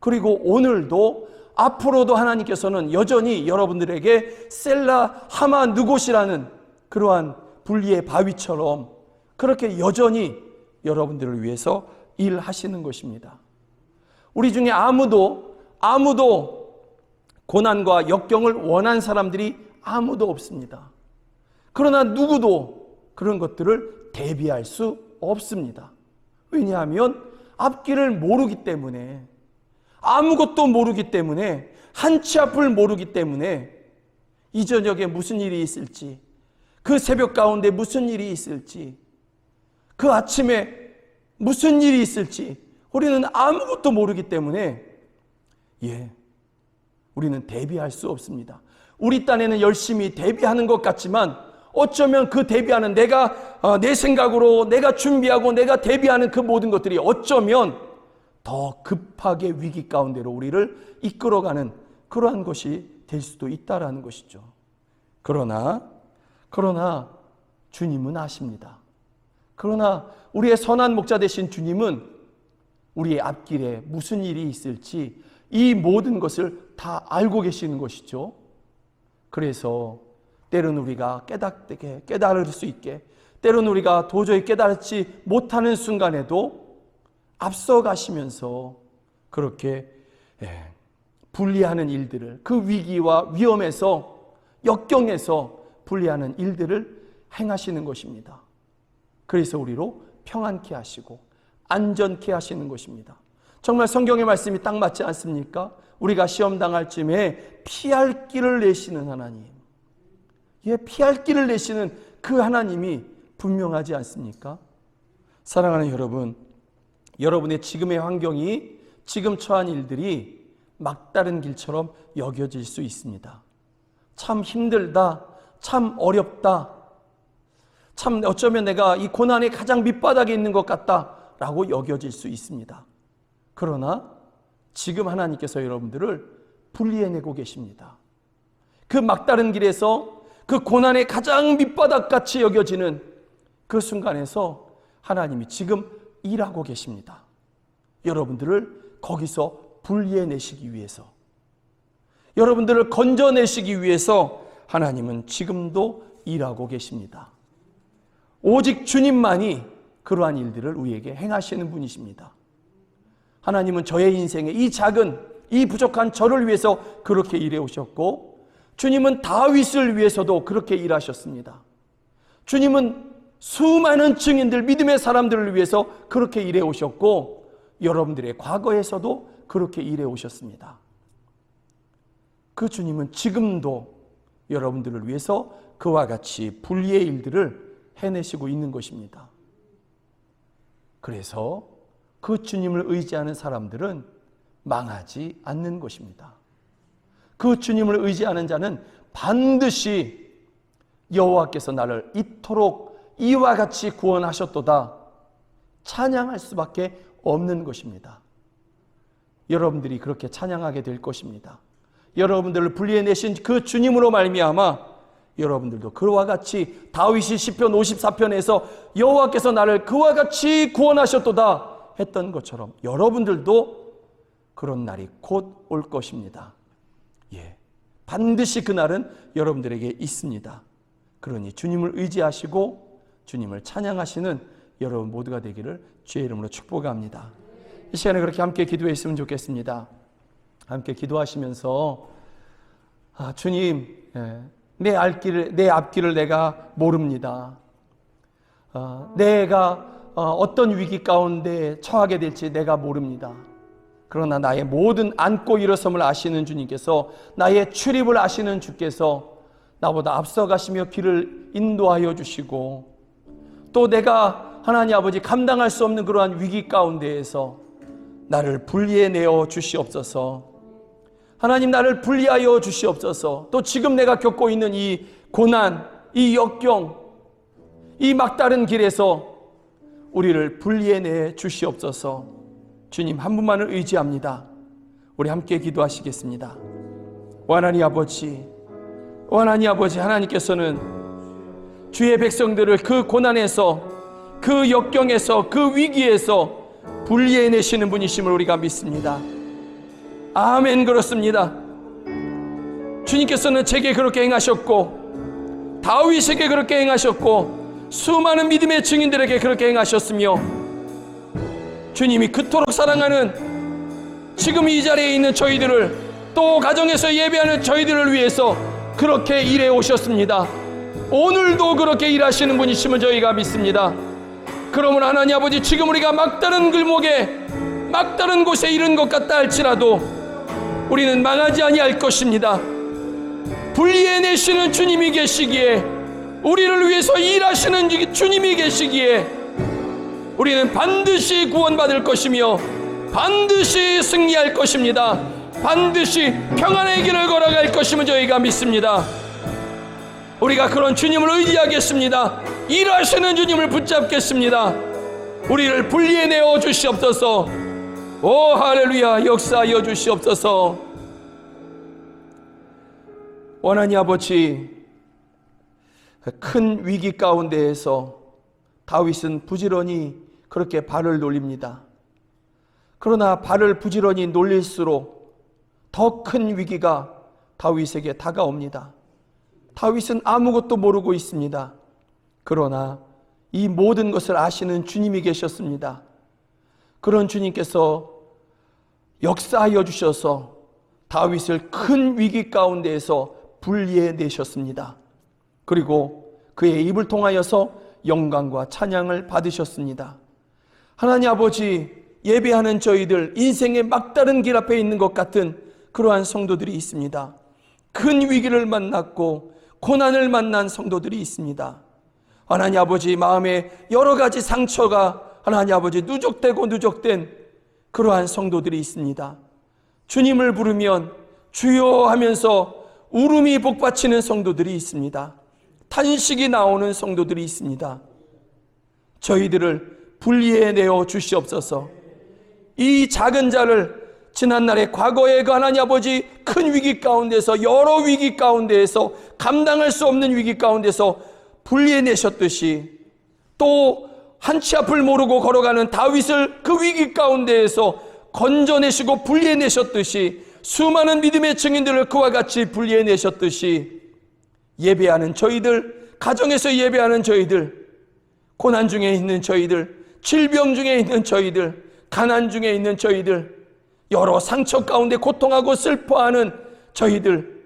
그리고 오늘도 앞으로도 하나님께서는 여전히 여러분들에게 셀라 하마느곳이라는 그러한 분리의 바위처럼 그렇게 여전히 여러분들을 위해서 일하시는 것입니다. 우리 중에 아무도 고난과 역경을 원한 사람들이 아무도 없습니다. 그러나 누구도 그런 것들을 대비할 수 없습니다. 왜냐하면 앞길을 모르기 때문에, 아무것도 모르기 때문에, 한치 앞을 모르기 때문에 이 저녁에 무슨 일이 있을지, 그 새벽 가운데 무슨 일이 있을지, 그 아침에 무슨 일이 있을지 우리는 아무것도 모르기 때문에 우리는 대비할 수 없습니다. 우리 딴에는 열심히 대비하는 것 같지만 어쩌면 그 대비하는 내 생각으로 내가 준비하고 내가 대비하는 그 모든 것들이 어쩌면 더 급하게 위기 가운데로 우리를 이끌어가는 그러한 것이 될 수도 있다라는 것이죠. 그러나 주님은 아십니다. 그러나 우리의 선한 목자 되신 주님은 우리의 앞길에 무슨 일이 있을지 이 모든 것을 다 알고 계시는 것이죠. 그래서 때로는 우리가 깨달을 수 있게, 때로는 우리가 도저히 깨달지 못하는 순간에도 앞서 가시면서 그렇게 분리하는 일들을, 그 위기와 위험에서, 역경에서 분리하는 일들을 행하시는 것입니다. 그래서 우리로 평안케 하시고 안전케 하시는 것입니다. 정말 성경의 말씀이 딱 맞지 않습니까? 우리가 시험 당할 쯤에 피할 길을 내시는 하나님, 피할 길을 내시는 그 하나님이 분명하지 않습니까? 사랑하는 여러분, 여러분의 지금의 환경이, 지금 처한 일들이 막다른 길처럼 여겨질 수 있습니다. 참 힘들다, 참 어렵다, 참 어쩌면 내가 이 고난의 가장 밑바닥에 있는 것 같다라고 여겨질 수 있습니다. 그러나 지금 하나님께서 여러분들을 분리해내고 계십니다. 그 막다른 길에서, 그 고난의 가장 밑바닥같이 여겨지는 그 순간에서 하나님이 지금 일하고 계십니다. 여러분들을 거기서 분리해내시기 위해서, 여러분들을 건져내시기 위해서 하나님은 지금도 일하고 계십니다. 오직 주님만이 그러한 일들을 우리에게 행하시는 분이십니다. 하나님은 저의 인생에 이 작은, 이 부족한 저를 위해서 그렇게 일해 오셨고, 주님은 다윗을 위해서도 그렇게 일하셨습니다. 주님은 수많은 증인들, 믿음의 사람들을 위해서 그렇게 일해 오셨고, 여러분들의 과거에서도 그렇게 일해 오셨습니다. 그 주님은 지금도 여러분들을 위해서 그와 같이 분리의 일들을 해내시고 있는 것입니다. 그래서 그 주님을 의지하는 사람들은 망하지 않는 것입니다. 그 주님을 의지하는 자는 반드시 여호와께서 나를 이토록 이와 같이 구원하셨도다 찬양할 수밖에 없는 것입니다. 여러분들이 그렇게 찬양하게 될 것입니다. 여러분들을 분리해내신 그 주님으로 말미암아 여러분들도 그와 같이 다윗이 시편 54편에서 여호와께서 나를 그와 같이 구원하셨도다 했던 것처럼 여러분들도 그런 날이 곧 올 것입니다. 반드시 그날은 여러분들에게 있습니다. 그러니 주님을 의지하시고 주님을 찬양하시는 여러분 모두가 되기를 주의 이름으로 축복합니다. 이 시간에 그렇게 함께 기도했으면 좋겠습니다. 함께 기도하시면서 주님, 내 앞길을 내가 모릅니다. 내가 어떤 위기 가운데 처하게 될지 내가 모릅니다. 그러나 나의 모든 앉고 일어섬을 아시는 주님께서, 나의 출입을 아시는 주께서 나보다 앞서가시며 길을 인도하여 주시고, 또 내가 하나님 아버지 감당할 수 없는 그러한 위기 가운데에서 나를 분리해내어 주시옵소서. 하나님, 나를 분리하여 주시옵소서. 또 지금 내가 겪고 있는 이 고난, 이 역경, 이 막다른 길에서 우리를 분리해내 주시옵소서. 주님 한 분만을 의지합니다. 우리 함께 기도하시겠습니다. 하나님 아버지, 하나님께서는 주의 백성들을 그 고난에서, 그 역경에서, 그 위기에서 분리해내시는 분이심을 우리가 믿습니다. 아멘. 그렇습니다. 주님께서는 제게 그렇게 행하셨고, 다윗에게 그렇게 행하셨고, 수많은 믿음의 증인들에게 그렇게 행하셨으며, 주님이 그토록 사랑하는 지금 이 자리에 있는 저희들을, 또 가정에서 예배하는 저희들을 위해서 그렇게 일해 오셨습니다. 오늘도 그렇게 일하시는 분이심을 저희가 믿습니다. 그러면 하나님 아버지, 지금 우리가 막다른 길목에, 막다른 곳에 이른 것 같다 할지라도 우리는 망하지 아니할 것입니다. 분리해내시는 주님이 계시기에, 우리를 위해서 일하시는 주님이 계시기에 우리는 반드시 구원받을 것이며 반드시 승리할 것입니다. 반드시 평안의 길을 걸어갈 것임을 저희가 믿습니다. 우리가 그런 주님을 의지하겠습니다. 일하시는 주님을 붙잡겠습니다. 우리를 분리해내어 주시옵소서. 오 할렐루야, 역사하여 주시옵소서. 하나님 아버지, 큰 위기 가운데에서 다윗은 부지런히 그렇게 발을 놀립니다. 그러나 발을 부지런히 놀릴수록 더 큰 위기가 다윗에게 다가옵니다. 다윗은 아무것도 모르고 있습니다. 그러나 이 모든 것을 아시는 주님이 계셨습니다. 그런 주님께서 역사하여 주셔서 다윗을 큰 위기 가운데에서 분리해 내셨습니다. 그리고 그의 입을 통하여서 영광과 찬양을 받으셨습니다. 하나님 아버지, 예배하는 저희들 인생의 막다른 길 앞에 있는 것 같은 그러한 성도들이 있습니다. 큰 위기를 만났고 고난을 만난 성도들이 있습니다. 하나님 아버지, 마음에 여러 가지 상처가 하나님 아버지 누적되고 누적된 그러한 성도들이 있습니다. 주님을 부르면 주여 하면서 울음이 복받치는 성도들이 있습니다. 탄식이 나오는 성도들이 있습니다. 저희들을 분리해내어 주시옵소서. 이 작은 자를 지난날의 과거의 그 하나님 아버지 큰 위기 가운데서, 여러 위기 가운데에서, 감당할 수 없는 위기 가운데서 분리해내셨듯이, 또 한 치 앞을 모르고 걸어가는 다윗을 그 위기 가운데에서 건져내시고 분리해내셨듯이, 수많은 믿음의 증인들을 그와 같이 분리해내셨듯이, 예배하는 저희들, 가정에서 예배하는 저희들, 고난 중에 있는 저희들, 질병 중에 있는 저희들, 가난 중에 있는 저희들, 여러 상처 가운데 고통하고 슬퍼하는 저희들을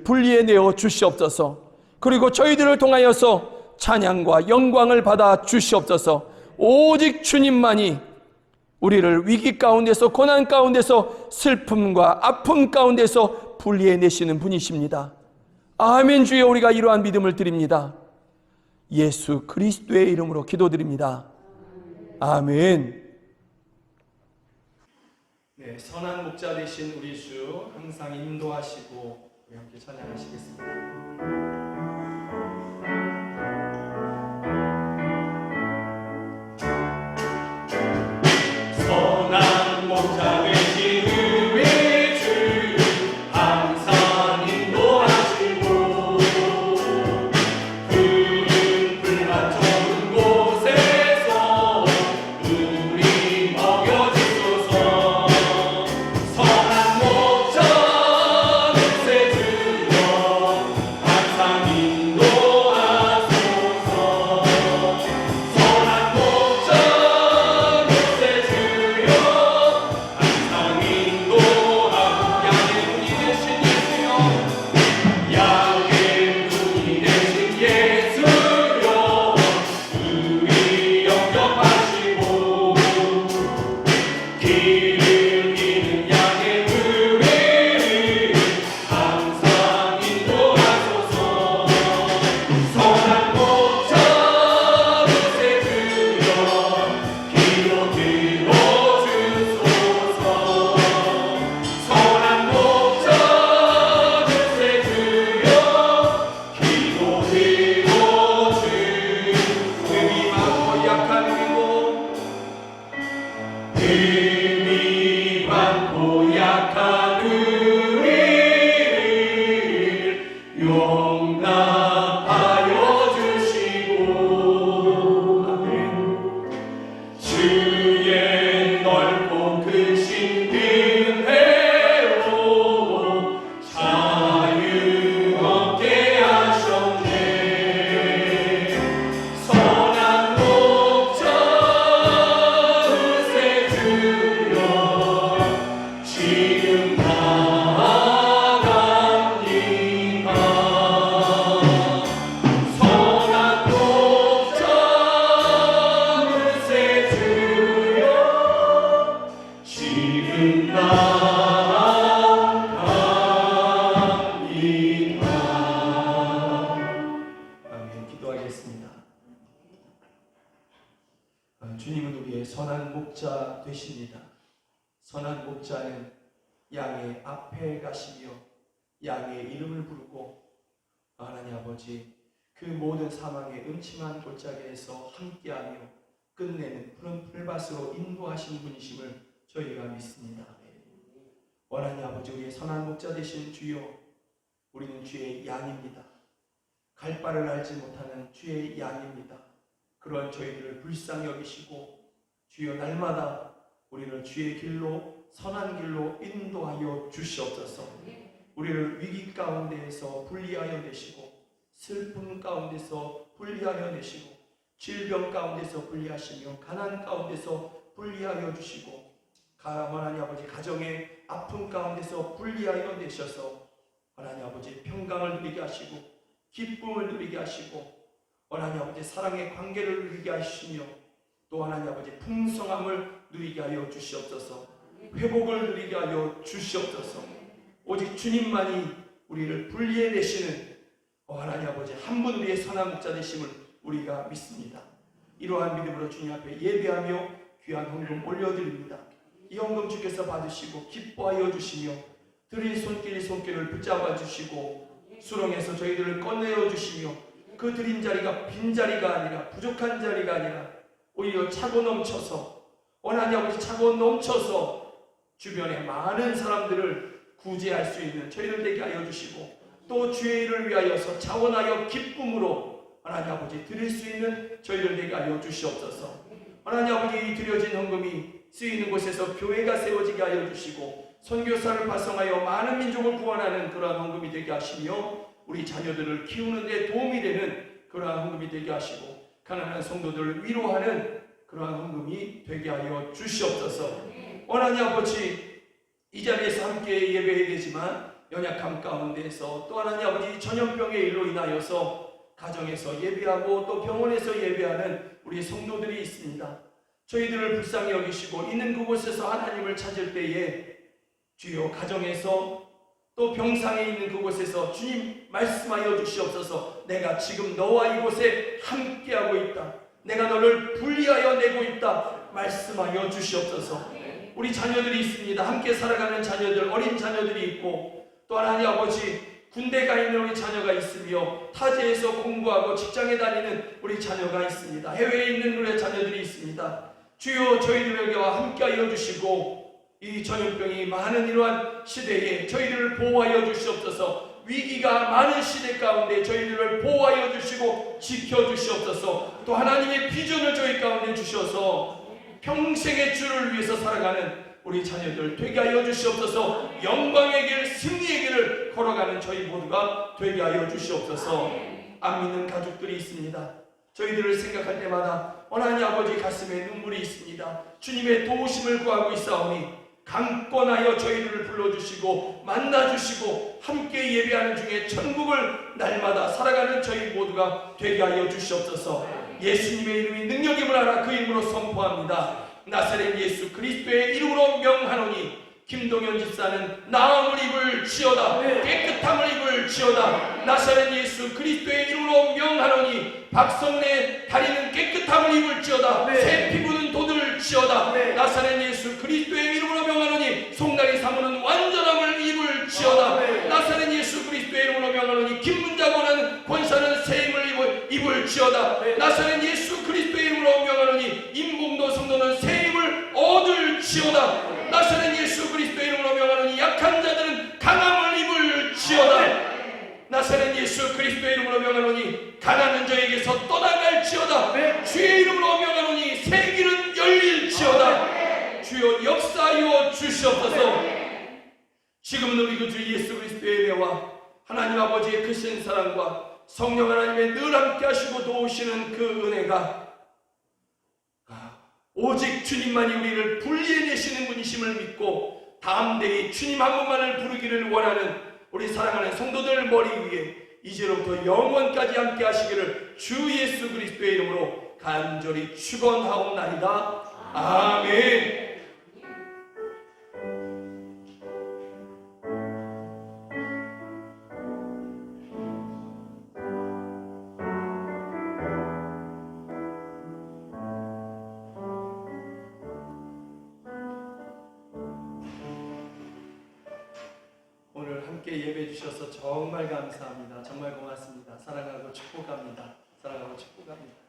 분리해내어 주시옵소서. 그리고 저희들을 통하여서 찬양과 영광을 받아 주시옵소서. 오직 주님만이 우리를 위기 가운데서, 고난 가운데서, 슬픔과 아픔 가운데서 분리해내시는 분이십니다. 아멘. 주여, 우리가 이러한 믿음을 드립니다. 예수 그리스도의 이름으로 기도드립니다. 아멘. 네, 선한 목자 되신 우리 주 항상 인도하시고 우리 함께 찬양하시겠습니다. 선한 목자 되신 우리 주 항상 인도하시고 푸른 풀밭 좁은 곳에서 우리 먹여주소서. 선한 목자 눈새 주여 항상 인도하소서. 선한 목자 눈새 주여 항상 인도하고 양의 눈이 되신 예수여, 양의 눈이 되신 예수여 우리 영접하시고 길을 잃은 양의 우리를 항상 인도하소서. 선한 목자 눈새 주여 기도 들어주소서. 선한 목자 눈새 주여 기도 들어주소서. 흠이 많고 약한 위고 흠이 많고 약한 우리를 용납하여 주시고 주의 넓고 크신 은혜로 자유 얻게 하셨네. 선한 목자 눈새 주여 지금 나갑니다. 선한 목자 눈새 주여 지금 나갑니다. 아멘. 기도하겠습니다. 주님은 우리의 선한 목자 되십니다. 선한 목자는 양의 앞에 가시며 양의 이름을 부르고 하나님 아버지 그 모든 사망의 음침한 골짜기에서 함께하며 끝내는 푸른 풀밭으로 인도하신 분이심을 저희가 믿습니다. 하나님 아버지, 우리의 선한 목자 되신 주여, 우리는 주의 양입니다. 갈 바를 알지 못하는 주의 양입니다. 그러한 저희들을 불쌍히 여기시고 주여 날마다 우리를 주의 길로, 선한 길로 인도하여 주시옵소서. 우리를 위기 가운데에서 분리하여 내시고 슬픔 가운데서 분리하여 내시고 질병 가운데서 분리하시며 가난 가운데서 분리하여 주시고 하나님 아버지 가정의 아픔 가운데서 분리하여 내셔서 하나님 아버지 평강을 누리게 하시고 기쁨을 누리게 하시고 하나님 아버지 사랑의 관계를 누리게 하시며 또 하나님 아버지 풍성함을 누리게 하여 주시옵소서. 회복을 누리게 하여 주시옵소서. 오직 주님만이 우리를 분리해내시는 하나님 아버지 한 분 우리의 선한 목자 되심을 우리가 믿습니다. 이러한 믿음으로 주님 앞에 예배하며 귀한 헌금 올려드립니다. 이 헌금 주께서 받으시고 기뻐하여 주시며 드릴 손길을 붙잡아 주시고 수렁에서 저희들을 꺼내어 주시며 그 드린 자리가 빈 자리가 아니라 부족한 자리가 아니라 오히려 차고 넘쳐서 하나님 아버지 차고 넘쳐서 주변에 많은 사람들을 구제할 수 있는 저희들 되게 하여 주시고 또 주의 일을 위하여서 자원하여 기쁨으로 하나님 아버지 드릴 수 있는 저희들 되게 하여 주시옵소서. 하나님 아버지 이 드려진 헌금이 쓰이는 곳에서 교회가 세워지게 하여 주시고 선교사를 발송하여 많은 민족을 구원하는 그러한 헌금이 되게 하시며 우리 자녀들을 키우는 데 도움이 되는 그러한 헌금이 되게 하시고 가난한 성도들을 위로하는 그러한 헌금이 되게 하여 주시옵소서. 하나님 아버지 이 자리에서 함께 예배해야 되지만 연약함 가운데에서 또 하나님 아버지 전염병의 일로 인하여서 가정에서 예배하고 또 병원에서 예배하는 우리 성도들이 있습니다. 저희들을 불쌍히 여기시고 있는 그곳에서 하나님을 찾을 때에 주여 가정에서 또 병상에 있는 그곳에서 주님 말씀하여 주시옵소서. 내가 지금 너와 이곳에 함께하고 있다. 내가 너를 분리하여 내고 있다. 말씀하여 주시옵소서. 우리 자녀들이 있습니다. 함께 살아가는 자녀들, 어린 자녀들이 있고 또 하나님 아버지 군대 가 있는 우리 자녀가 있으며 타지에서 공부하고 직장에 다니는 우리 자녀가 있습니다. 해외에 있는 우리 자녀들이 있습니다. 주여 저희들에게와 함께하여 주시고 이 전염병이 많은 이러한 시대에 저희들을 보호하여 주시옵소서. 위기가 많은 시대 가운데 저희들을 보호하여 주시고 지켜주시옵소서. 또 하나님의 비전을 저희 가운데 주셔서 평생의 주를 위해서 살아가는 우리 자녀들 되게 하여 주시옵소서. 영광의 길, 승리의 길을 걸어가는 저희 모두가 되게 하여 주시옵소서. 안 믿는 가족들이 있습니다. 저희들을 생각할 때마다 하나님 아버지 가슴에 눈물이 있습니다. 주님의 도우심을 구하고 있사오니 강권하여 저희들을 불러주시고 만나주시고 함께 예배하는 중에 천국을 날마다 살아가는 저희 모두가 되게 하여 주시옵소서. 예수님의 이름이 능력임을 알아 그 이름으로 선포합니다. 나사렛 예수 그리스도의 이름으로 명하노니 김동현 집사는 나음을 입을지어다. 깨끗함을 입을지어다. 나사렛 예수 그리스도의 이름으로 명하노니 박성래 다리는 깨끗함을 입을지어다. 새 피부는 돋을지어다. 나사렛 예수 그리스도의 이름으로 명하노니 송나리 사모는 완전함을 입을지어다. 나사렛 예수 그리스도의 이름으로 명하노니 김문자고는 권사는 새 힘을 입을지어다. 나사렛 예수 그리스도의 이름으로 명하노니 임봉도 성도는 새 힘을 얻을지어다. 나사렛 예수 그리스도의 이름으로 명하노니 약한 자들은 강함을 입을지어다. 나사렛 예수 그리스도의 이름으로 명하노니 가난한 자에게서 떠나갈지어다. 주의 이름으로 명하노니 새 길은 열릴지어다. 주여 역사하여 주시옵소서. 지금은 우리 그 주 예수 그리스도의 은혜와 하나님 아버지의 크신 사랑과 성령 하나님의 늘 함께 하시고 도우시는 그 은혜가 오직 주님만이 우리를 분리해내시는 분이심을 믿고 다음 대에 주님 한 분만을 부르기를 원하는 우리 사랑하는 성도들 머리 위에 이제로부터 영원까지 함께 하시기를 주 예수 그리스도의 이름으로 간절히 축원하옵나이다. 아멘. 함께 예배해 주셔서 정말 감사합니다. 정말 고맙습니다. 사랑하고 축복합니다. 사랑하고 축복합니다.